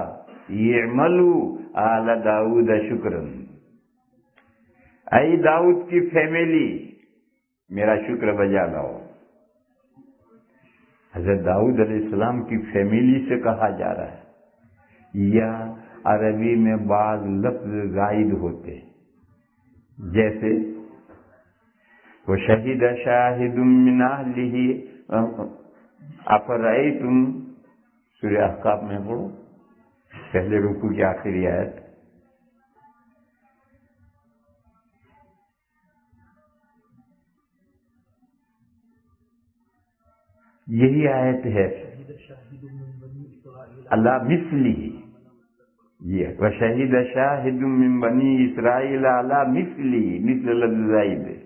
اعملوا آل داؤد شکرا، اے داؤد کی فیملی میرا شکر بجا لاؤ. حضرت داؤد علیہ السلام کی فیملی سے کہا جا رہا ہے. یا عربی میں بعض لفظ زائد ہوتے جیسے وشہد شاہد من اہلہ افرأیتم، سورہ احقاف میں پڑھو پہلے رکوع کی آخری آیت. یہی آیت ہے اللہ مثلی، یہ وشہد شاہد من بنی اسرائیل علی مثلی، مثل لفظ زائد ہے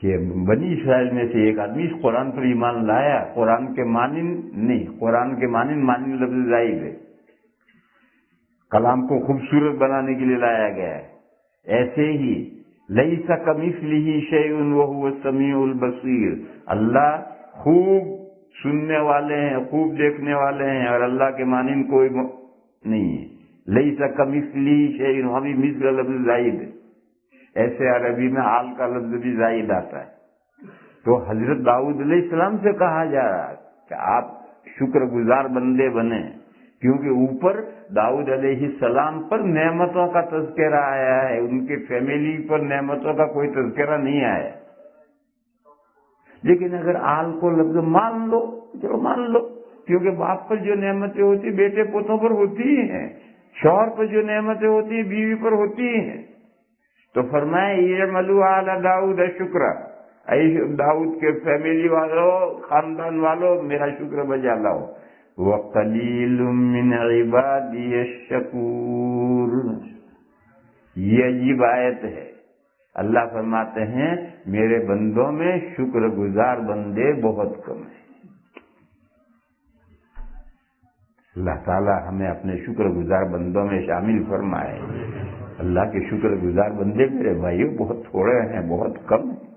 کہ بنی اسرائیل میں سے ایک آدمی اس قرآن پر ایمان لایا. قرآن کے مانند نہیں، قرآن کے مانند لفظ زائد ہے، کلام کو خوبصورت بنانے کے لیے لایا گیا ہے. ایسے ہی لیس کمثلہ شیء وہو السمیع البصیر، اللہ خوب سننے والے ہیں، خوب دیکھنے والے ہیں، اور اللہ کے مانند کوئی نہیں ہے. لیس کمثلہ شیء، ابھی مثل لفظ زائد ہے. ایسے عربی میں آل کا لفظ بھی زائد آتا ہے. تو حضرت داؤد علیہ السلام سے کہا جا رہا ہے کہ آپ شکر گزار بندے بنیں، کیونکہ اوپر داؤد علیہ السلام پر نعمتوں کا تذکرہ آیا ہے، ان کے فیملی پر نعمتوں کا کوئی تذکرہ نہیں آیا. لیکن اگر آل کو لفظ مان لو، چلو مان لو، کیونکہ باپ پر جو نعمتیں ہوتی بیٹے پوتوں پر ہوتی ہیں، شوہر پر جو نعمتیں ہوتی بیوی پر ہوتی ہیں. تو فرمایا اعملوا آل داؤد شکرا، اے داؤد کے فیملی والوں، خاندان والوں، میرا شکر بجا لاؤ. وَقَلِيلٌ مِّنْ عِبَادِيَ الشَّكُورُ. یہ عجیب آیت ہے. اللہ فرماتے ہیں میرے بندوں میں شکر گزار بندے بہت کم ہیں. اللہ تعالی ہمیں اپنے شکر گزار بندوں میں شامل فرمائے. اللہ کے شکر گزار بندے میرے بھائیوں بہت تھوڑے ہیں، بہت کم ہیں.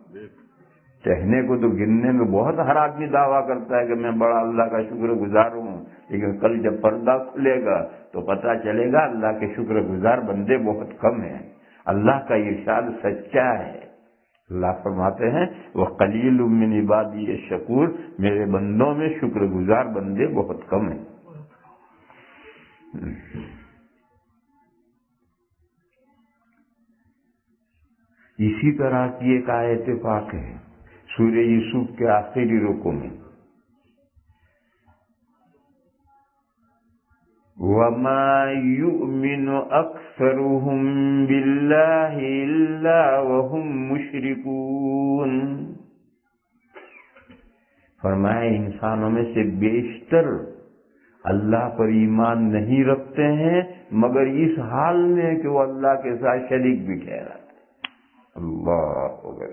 کہنے کو تو گننے میں بہت ہر آدمی دعویٰ کرتا ہے کہ میں بڑا اللہ کا شکر گزار ہوں، لیکن کل جب پردہ کھلے گا تو پتہ چلے گا اللہ کے شکر گزار بندے بہت کم ہیں. اللہ کا ارشاد سچا ہے. اللہ فرماتے ہیں وَقَلِيلٌ مِّنْ عِبَادِيَ الشَّكُورُ، میرے بندوں میں شکر گزار بندے بہت کم ہیں. اسی طرح کی ایک آیت پاک ہے سورہ یوسف کے آخری رکوع میں، وَمَا يُؤْمِنُ أَكْثَرُهُم بِاللَّهِ إِلَّا وَهُم مُشْرِكُونَ. فرمایا انسانوں میں سے بیشتر اللہ پر ایمان نہیں رکھتے ہیں مگر اس حال میں کہ وہ اللہ کے ساتھ شریک بھی ٹھہراتے. اللہ اکبر.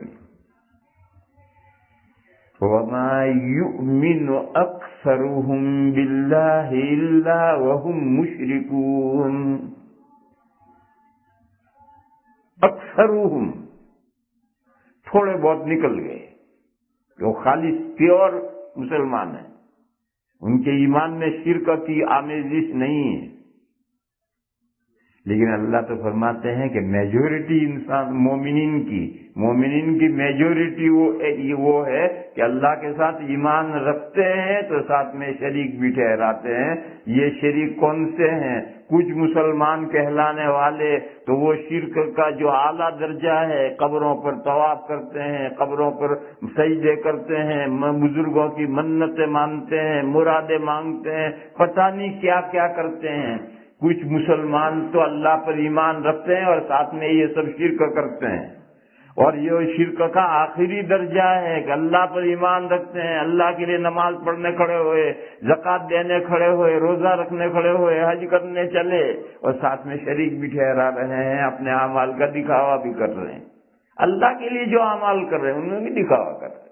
وَمَا يُؤْمِنُ أَكْثَرُهُم بِاللَّهِ إِلَّا وَهُم مُشْرِكُونَ. اکثرهم تھوڑے بہت نکل گئے کہ وہ خالص پیور مسلمان ہیں، ان کے ایمان میں شرک کی آمیزش نہیں ہے. لیکن اللہ تو فرماتے ہیں کہ میجورٹی انسان مومنین کی میجورٹی وہ ہے کہ اللہ کے ساتھ ایمان رکھتے ہیں تو ساتھ میں شریک بھی ٹھہراتے ہیں۔ یہ شریک کون سے ہیں؟ کچھ مسلمان کہلانے والے تو وہ شرک کا جو اعلیٰ درجہ ہے، قبروں پر طواف کرتے ہیں، قبروں پر سجدے کرتے ہیں، بزرگوں کی منتیں مانتے ہیں، مرادیں مانگتے ہیں، پتہ نہیں کیا کیا کرتے ہیں۔ کچھ مسلمان تو اللہ پر ایمان رکھتے ہیں اور ساتھ میں یہ سب شرک کرتے ہیں، اور یہ شرک کا آخری درجہ ہے کہ اللہ پر ایمان رکھتے ہیں، اللہ کے لیے نماز پڑھنے کھڑے ہوئے، زکوٰۃ دینے کھڑے ہوئے، روزہ رکھنے کھڑے ہوئے، حج کرنے چلے، اور ساتھ میں شریک بھی ٹھہرا رہے ہیں، اپنے اعمال کا دکھاوا بھی کر رہے ہیں۔ اللہ کے لیے جو اعمال کر رہے ہیں ان میں بھی دکھاوا کر رہے ہیں۔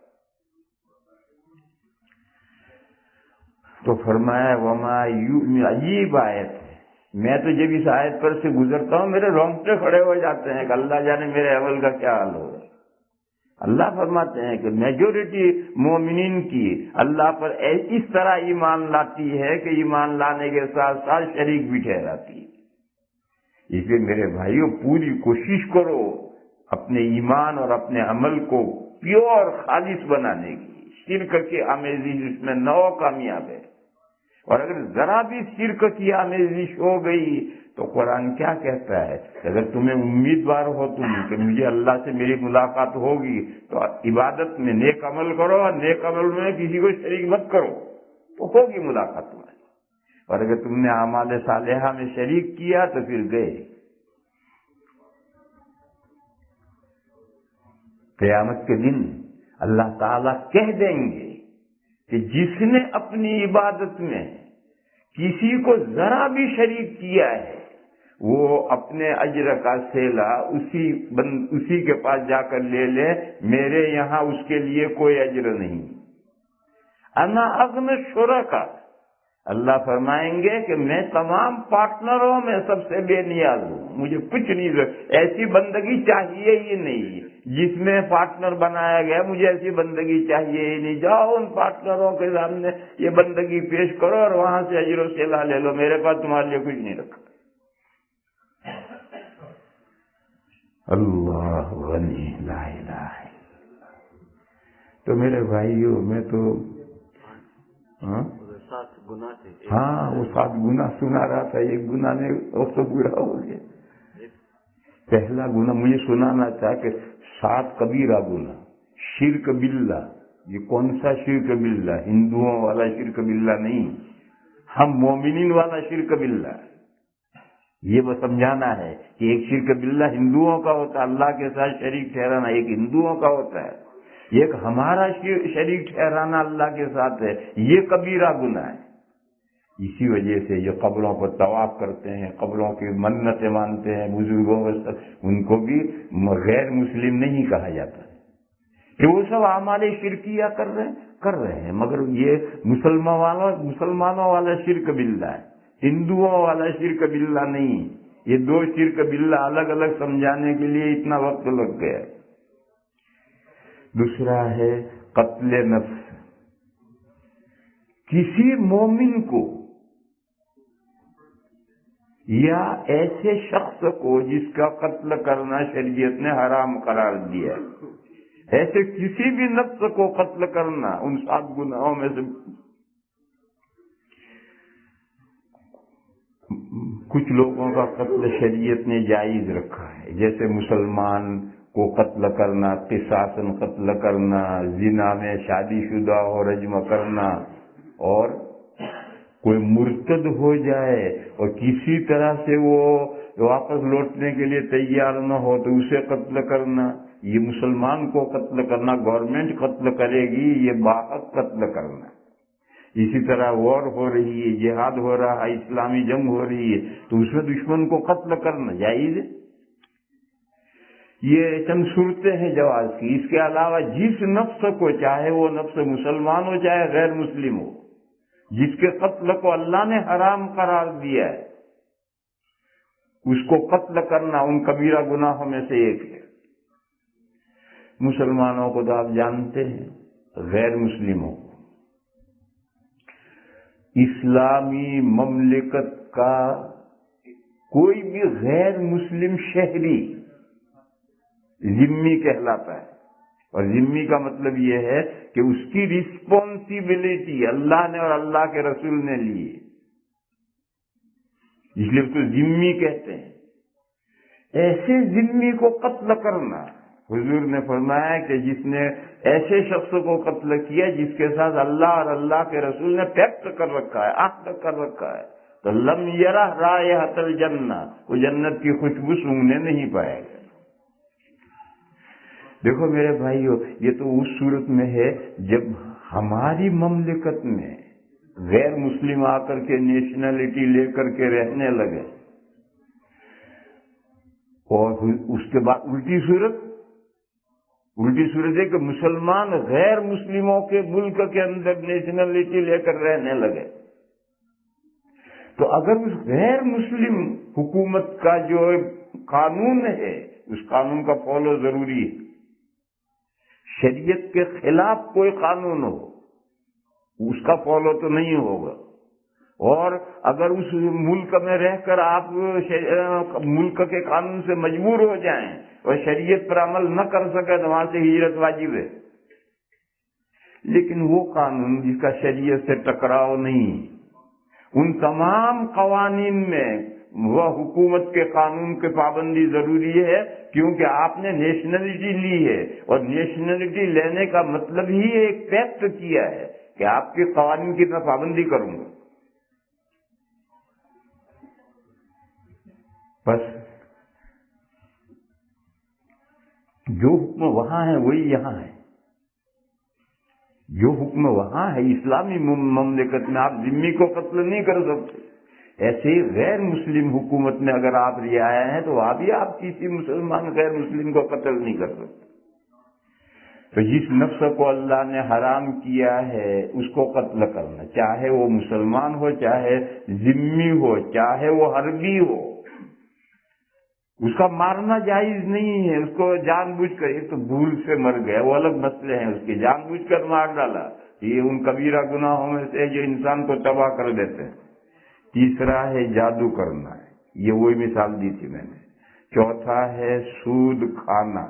تو فرمایا وما یؤمن، عجیب آیت ہے، میں تو جب اس آیت پر سے گزرتا ہوں میرے رونگٹے کھڑے ہو جاتے ہیں کہ اللہ جانے میرے عمل کا کیا حال ہوگا۔ اللہ فرماتے ہیں کہ میجورٹی مومنین کی اللہ پر اس طرح ایمان لاتی ہے کہ ایمان لانے کے ساتھ ساتھ شریک بھی ٹھہراتی ہے۔ اس لیے میرے بھائیوں پوری کوشش کرو اپنے ایمان اور اپنے عمل کو پیور خالص بنانے کی۔ شرک کی آمیزش اس میں نو کامیاب ہے، اور اگر ذرا بھی شرک کی آمیزش ہو گئی تو قرآن کیا کہتا ہے؟ اگر تمہیں امیدوار ہو تم کہ مجھے اللہ سے میری ملاقات ہوگی تو عبادت میں نیک عمل کرو، اور نیک عمل میں کسی کو شریک مت کرو، تو ہوگی ملاقات تمہاری۔ اور اگر تم نے اعمال صالحہ میں شریک کیا تو پھر گئے۔ قیامت کے دن اللہ تعالیٰ کہہ دیں گے کہ جس نے اپنی عبادت میں کسی کو ذرا بھی شریک کیا ہے وہ اپنے اجر کا صلہ اسی کے پاس جا کر لے لے، میرے یہاں اس کے لیے کوئی اجر نہیں۔ انا اغنی الشرکاء، اللہ فرمائیں گے کہ میں تمام پارٹنروں میں سب سے بے نیاز ہوں، مجھے کچھ نہیں ضرورت، ایسی بندگی چاہیے ہی نہیں جس میں پارٹنر بنایا گیا، مجھے ایسی بندگی چاہیے ہی نہیں۔ جاؤ ان پارٹنروں کے سامنے یہ بندگی پیش کرو اور وہاں سے اجر و صلہ لے لو، میرے پاس تمہارے لیے کچھ نہیں رکھا۔ اللہ غنی لا الہ الا اللہ۔ تو میرے بھائیوں میں تو ہاں وہ 7 گناہ سنا رہا تھا، ایک گناہ نے اس تو پورا ہو گیا۔ پہلا گناہ مجھے سنانا تھا کہ 7 کبیرہ گناہ، شرک باللہ۔ یہ کون سا شرک باللہ؟ ہندوؤں والا شرک باللہ نہیں، ہم مومنین والا شرک باللہ۔ یہ وہ سمجھانا ہے کہ ایک شرک باللہ ہندوؤں کا ہوتا ہے، اللہ کے ساتھ شریک ٹھہرانا ایک ہندوؤں کا ہوتا ہے، ایک ہمارا شریک ٹھہرانا اللہ کے ساتھ ہے، یہ کبیرہ گناہ ہے۔ اسی وجہ سے جو قبروں پر طواف کرتے ہیں، قبروں کی منتیں مانتے ہیں، بزرگوں کو، ان کو بھی غیر مسلم نہیں کہا جاتا کہ وہ سب اعمال شرکیہ کر رہے ہیں، مگر یہ مسلمانوں والا شرک باللہ ہے، ہندوؤں والا شرک باللہ نہیں۔ یہ 2 شرک باللہ الگ الگ سمجھانے کے لیے اتنا وقت لگ گیا۔ دوسرا ہے قتل نفس، کسی مومن کو یا ایسے شخص کو جس کا قتل کرنا شریعت نے حرام قرار دیا ہے، ایسے کسی بھی نفس کو قتل کرنا ان 7 گناہوں میں سے کچھ لوگوں کا قتل شریعت نے جائز رکھا ہے، جیسے مسلمان کو قتل کرنا، قصاصاً قتل کرنا، زنا میں شادی شدہ ہو رجم کرنا، اور کوئی مرتد ہو جائے اور کسی طرح سے وہ واپس لوٹنے کے لیے تیار نہ ہو تو اسے قتل کرنا، یہ مسلمان کو قتل کرنا گورنمنٹ قتل کرے گی، یہ باحق قتل کرنا۔ اسی طرح وار ہو رہی ہے، جہاد ہو رہا ہے، اسلامی جنگ ہو رہی ہے تو اس میں دشمن کو قتل کرنا جائز ہے۔ یہ چند صورتیں ہیں جواز کی۔ اس کے علاوہ جس نفس کو، چاہے وہ نفس مسلمان ہو چاہے غیر مسلم ہو، جس کے قتل کو اللہ نے حرام قرار دیا ہے، اس کو قتل کرنا ان کبیرہ گناہوں میں سے ایک ہے۔ مسلمانوں کو تو آپ جانتے ہیں، غیر مسلموں کو اسلامی مملکت کا کوئی بھی غیر مسلم شہری ذمی کہلاتا ہے، اور ذمی کا مطلب یہ ہے کہ اس کی رسپانسبلٹی اللہ نے اور اللہ کے رسول نے لی ہے، اس لیے اس کو ذمی کہتے ہیں۔ ایسے ذمی کو قتل کرنا، حضور نے فرمایا کہ جس نے ایسے شخص کو قتل کیا جس کے ساتھ اللہ اور اللہ کے رسول نے پیکٹ کر رکھا ہے، عہد کر رکھا ہے، تو لم یرہ رائحۃ الجنہ، وہ جنت کی خوشبو سونگنے نہیں پائے گا۔ دیکھو میرے بھائیو، یہ تو اس صورت میں ہے جب ہماری مملکت میں غیر مسلم آ کر کے نیشنلٹی لے کر کے رہنے لگے، اور اس کے بعد الٹی صورت ہے کہ مسلمان غیر مسلموں کے ملک کے اندر نیشنلٹی لے کر رہنے لگے۔ تو اگر اس غیر مسلم حکومت کا جو قانون ہے اس قانون کا فالو ضروری ہے، شریعت کے خلاف کوئی قانون ہو اس کا فالو تو نہیں ہوگا، اور اگر اس ملک میں رہ کر آپ ملک کے قانون سے مجبور ہو جائیں اور شریعت پر عمل نہ کر سکے تو وہاں سے ہجرت واجب ہے۔ لیکن وہ قانون جس کا شریعت سے ٹکراؤ نہیں، ان تمام قوانین میں وہ حکومت کے قانون کی پابندی ضروری ہے، کیونکہ آپ نے نیشنلٹی لی ہے، اور نیشنلٹی لینے کا مطلب ہی ایک پیکٹ کیا ہے کہ آپ کے قوانین کی میں پابندی کروں گا۔ بس جو حکم وہاں ہے وہی یہاں ہے، جو حکم وہاں ہے اسلامی مملکت میں آپ ذمی کو قتل نہیں کر سکتے، ایسے ہی غیر مسلم حکومت میں اگر آپ رعایا ہیں تو وہاں بھی آپ کسی مسلمان غیر مسلم کو قتل نہیں کر سکتے۔ تو جس نفس کو اللہ نے حرام کیا ہے اس کو قتل کرنا، چاہے وہ مسلمان ہو، چاہے ذمی ہو، چاہے وہ حربی ہو، اس کا مارنا جائز نہیں ہے۔ اس کو جان بوجھ کر، ایک تو بھول سے مر گیا وہ الگ مسئلے ہیں، اس کی جان بوجھ کر مار ڈالا، یہ ان کبیرہ گناہوں میں سے جو انسان کو تباہ کر دیتے ہیں۔ تیسرا ہے جادو کرنا، یہ وہی مثال دی تھی میں نے۔ چوتھا ہے سود کھانا،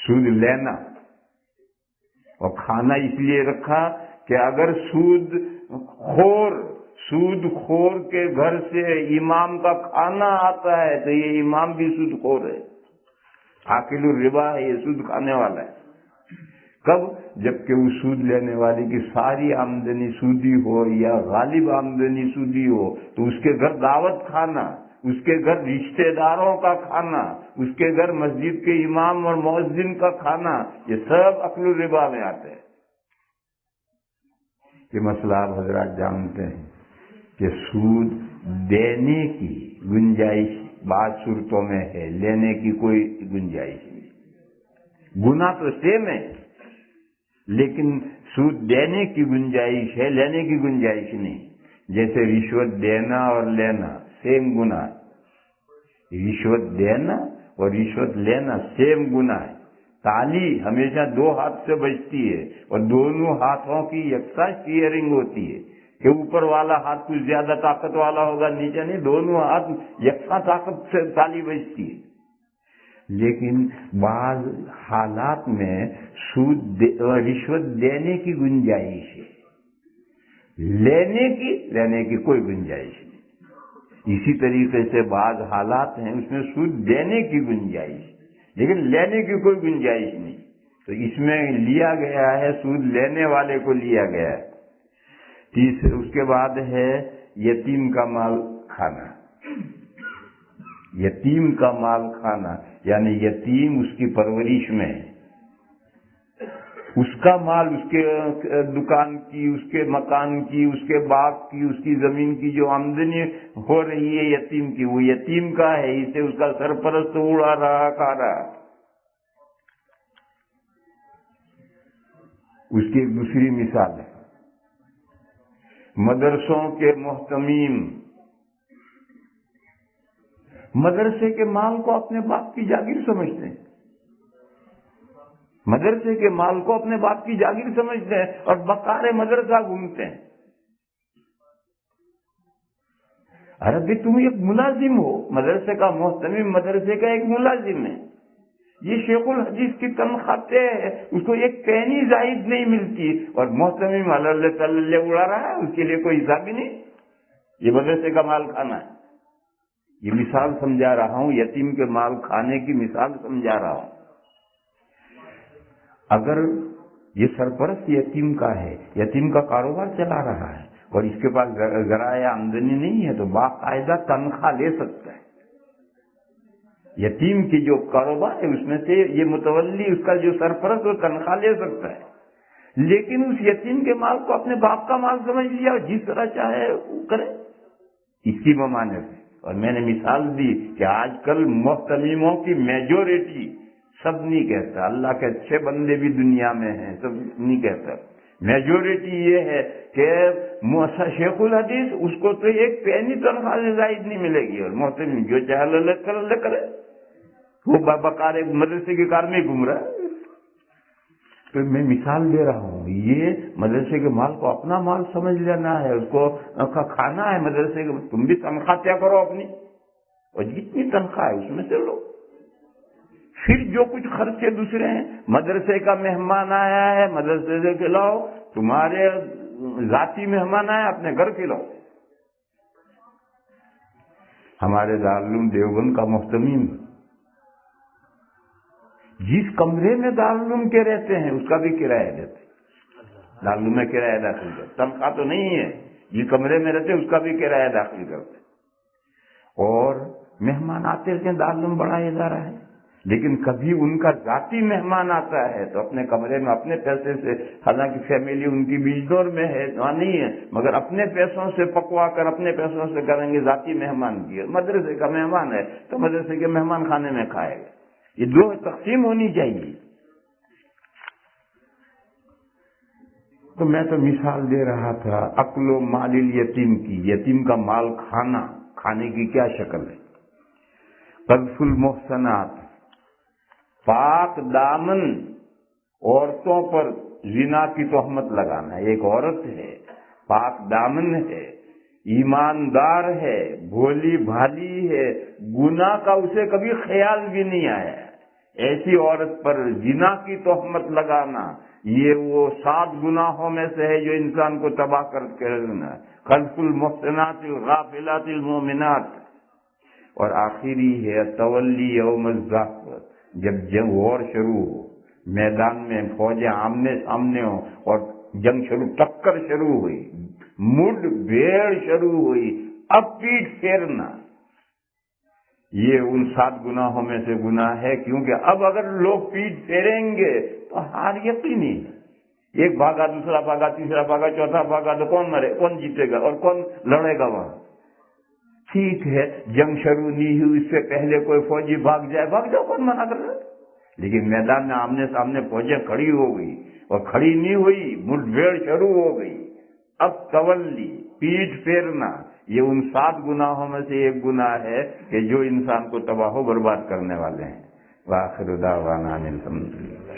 سود لینا، اور کھانا اس لیے رکھا کہ اگر سود خور کے گھر سے امام کا کھانا آتا ہے تو یہ امام بھی سود خور ہے، آکل الربا ہے، یہ سود کھانے والا ہے۔ کب؟ جبکہ وہ سود لینے والے کی ساری آمدنی سودی ہو یا غالب آمدنی سودی ہو تو اس کے گھر دعوت کھانا، اس کے گھر رشتہ داروں کا کھانا، اس کے گھر مسجد کے امام اور مؤذن کا کھانا، یہ سب اکل الربا میں آتے ہیں۔ یہ مسئلہ آپ حضرات جانتے ہیں کہ سود دینے کی گنجائش بعض صورتوں میں ہے، لینے کی کوئی گنجائش نہیں۔ گناہ تو سیم ہے لیکن سود دینے کی گنجائش ہے، لینے کی گنجائش نہیں۔ جیسے رشوت دینا اور لینا سیم گناہ ہے، رشوت دینا اور رشوت لینا سیم گناہ ہے۔ تالی ہمیشہ دو ہاتھ سے بجتی ہے اور دونوں ہاتھوں کی یکساں شیئرنگ ہوتی ہے کہ اوپر والا ہاتھ کچھ زیادہ طاقت والا ہوگا، نیچے نہیں، دونوں ہاتھ یکساں طاقت سے تالی بجتی ہے۔ لیکن بعض حالات میں رشوت دینے کی گنجائش ہے، لینے کی کوئی گنجائش نہیں۔ اسی طریقے سے بعض حالات ہیں اس میں سود دینے کی گنجائش لیکن لینے کی کوئی گنجائش نہیں، تو اس میں لیا گیا ہے، سود لینے والے کو لیا گیا ہے۔ اس کے بعد ہے یتیم کا مال کھانا، یتیم کا مال کھانا یعنی یتیم اس کی پرورش میں ہے، اس کا مال، اس کے دکان کی، اس کے مکان کی، اس کے باغ کی، اس کی زمین کی جو آمدنی ہو رہی ہے یتیم کی، وہ یتیم کا ہے، اسے اس کا سرپرست اڑا رہا، کھا رہا۔ اس کی ایک دوسری مثال ہے مدرسوں کے محتمین، مدرسے کے مال کو اپنے باپ کی جاگیر سمجھتے ہیں، مدرسے کے مال کو اپنے باپ کی جاگیر سمجھتے ہیں اور بقار مدرسہ گھومتے ہیں۔ ارے بھی تم ایک ملازم ہو، مدرسے کا محتمم مدرسے کا ایک ملازم ہے، یہ شیخ الحدیث کی تنخواہ طے ہے، اس کو ایک پینی زائد نہیں ملتی، اور محتمم اللہ تعالی اڑا رہا ہے، اس کے لیے کوئی حساب ہی نہیں، یہ مدرسے کا مال کھانا ہے۔ یہ مثال سمجھا رہا ہوں، یتیم کے مال کھانے کی مثال سمجھا رہا ہوں۔ اگر یہ سرپرست یتیم کا ہے، یتیم کا کاروبار چلا رہا ہے اور اس کے پاس ذرائع آمدنی نہیں ہے تو باقاعدہ تنخواہ لے سکتا ہے۔ یتیم کی جو کاروبار ہے اس میں سے یہ متولی، اس کا جو سرپرست، وہ تنخواہ لے سکتا ہے، لیکن اس یتیم کے مال کو اپنے باپ کا مال سمجھ لیا اور جس طرح چاہے وہ کرے، اس کی ممانعت ہے۔ اور میں نے مثال دی کہ آج کل محتمموں کی میجورٹی، سب نہیں کہتا، اللہ کے اچھے بندے بھی دنیا میں ہیں، سب نہیں کہتا، میجورٹی یہ ہے کہ شیخ الحدیث اس کو تو ایک پینی تنخواہ سے زائد نہیں ملے گی، اور محتمم جو چاہے اللہ کرے، وہ بکار مدرسے کی کار میں گھوم رہا ہے۔ تو میں مثال دے رہا ہوں، یہ مدرسے کے مال کو اپنا مال سمجھ لینا ہے، اس کو کھانا ہے مدرسے کے، تم بھی تنخواہ طے کرو اپنی، اور جتنی تنخواہ ہے اس میں سے لو، پھر جو کچھ خرچے دوسرے ہیں، مدرسے کا مہمان آیا ہے مدرسے سے کھلاؤ، تمہارے ذاتی مہمان آئے اپنے گھر کھلاؤ۔ ہمارے دارالعلوم دیوبند کا محتمم جس کمرے میں دارالعلوم کے رہتے ہیں اس کا بھی کرایہ دیتے، دارالعلوم میں کرایہ داخل کرتے، تنخواہ تو نہیں ہے، جس کمرے میں رہتے اس کا بھی کرایہ داخل کرتے، اور مہمان آتے ہیں، دارالعلوم بڑا ادارہ ہے، لیکن کبھی ان کا ذاتی مہمان آتا ہے تو اپنے کمرے میں اپنے پیسے سے، حالانکہ فیملی ان کی بیچ دور میں ہے، وہاں نہیں ہے، مگر اپنے پیسوں سے پکوا کر اپنے پیسوں سے کریں گے ذاتی مہمان کی، مدرسے کا مہمان ہے تو مدرسے کے مہمان خانے میں کھائے گا۔ یہ دو تقسیم ہونی چاہیے۔ تو میں تو مثال دے رہا تھا اکل و مال الیتیم کی، یتیم کا مال کھانے کی کیا شکل ہے۔ قذف المحصنات، پاک دامن عورتوں پر زنا کی تہمت لگانا۔ ایک عورت ہے، پاک دامن ہے، ایماندار ہے، بھولی بھالی ہے، گناہ کا اسے کبھی خیال بھی نہیں آیا، ایسی عورت پر زنا کی تہمت لگانا، یہ وہ 7 گناہوں میں سے ہے جو انسان کو تباہ کر کے رکھنا ہے۔ قذف المحصنات الغافلات المؤمنات، اور آخری ہے تولی یوم الزحف، جب جنگ وار شروع ہو، میدان میں فوجیں آمنے سامنے ہوں اور جنگ شروع، ٹکر شروع ہوئی، مڈ بھیڑ شروع ہوئی، اب پیٹ پھیرنا، یہ ان 7 گناہوں میں سے گناہ ہے، کیونکہ اب اگر لوگ پیٹ پھیریں گے تو ہار یقینی ہے، ایک بھاگا، دوسرا بھاگا، تیسرا بھاگا، چوتھا بھاگا تو کون مرے، کون جیتے گا اور کون لڑے گا وہاں؟ ٹھیک ہے، جنگ شروع نہیں ہوئی اس سے پہلے کوئی فوجی بھاگ جاؤ، کون منع کر رہا ہے؟ لیکن میدان میں آمنے سامنے فوجیں کھڑی ہو گئی اور کھڑی نہیں ہوئی، مٹ بھیڑ شروع ہو گئی، اب تولی، پیٹ پھیرنا، یہ ان 7 گناہوں میں سے ایک گناہ ہے کہ جو انسان کو تباہ و برباد کرنے والے ہیں۔ وآخر دعوانا الحمدللہ۔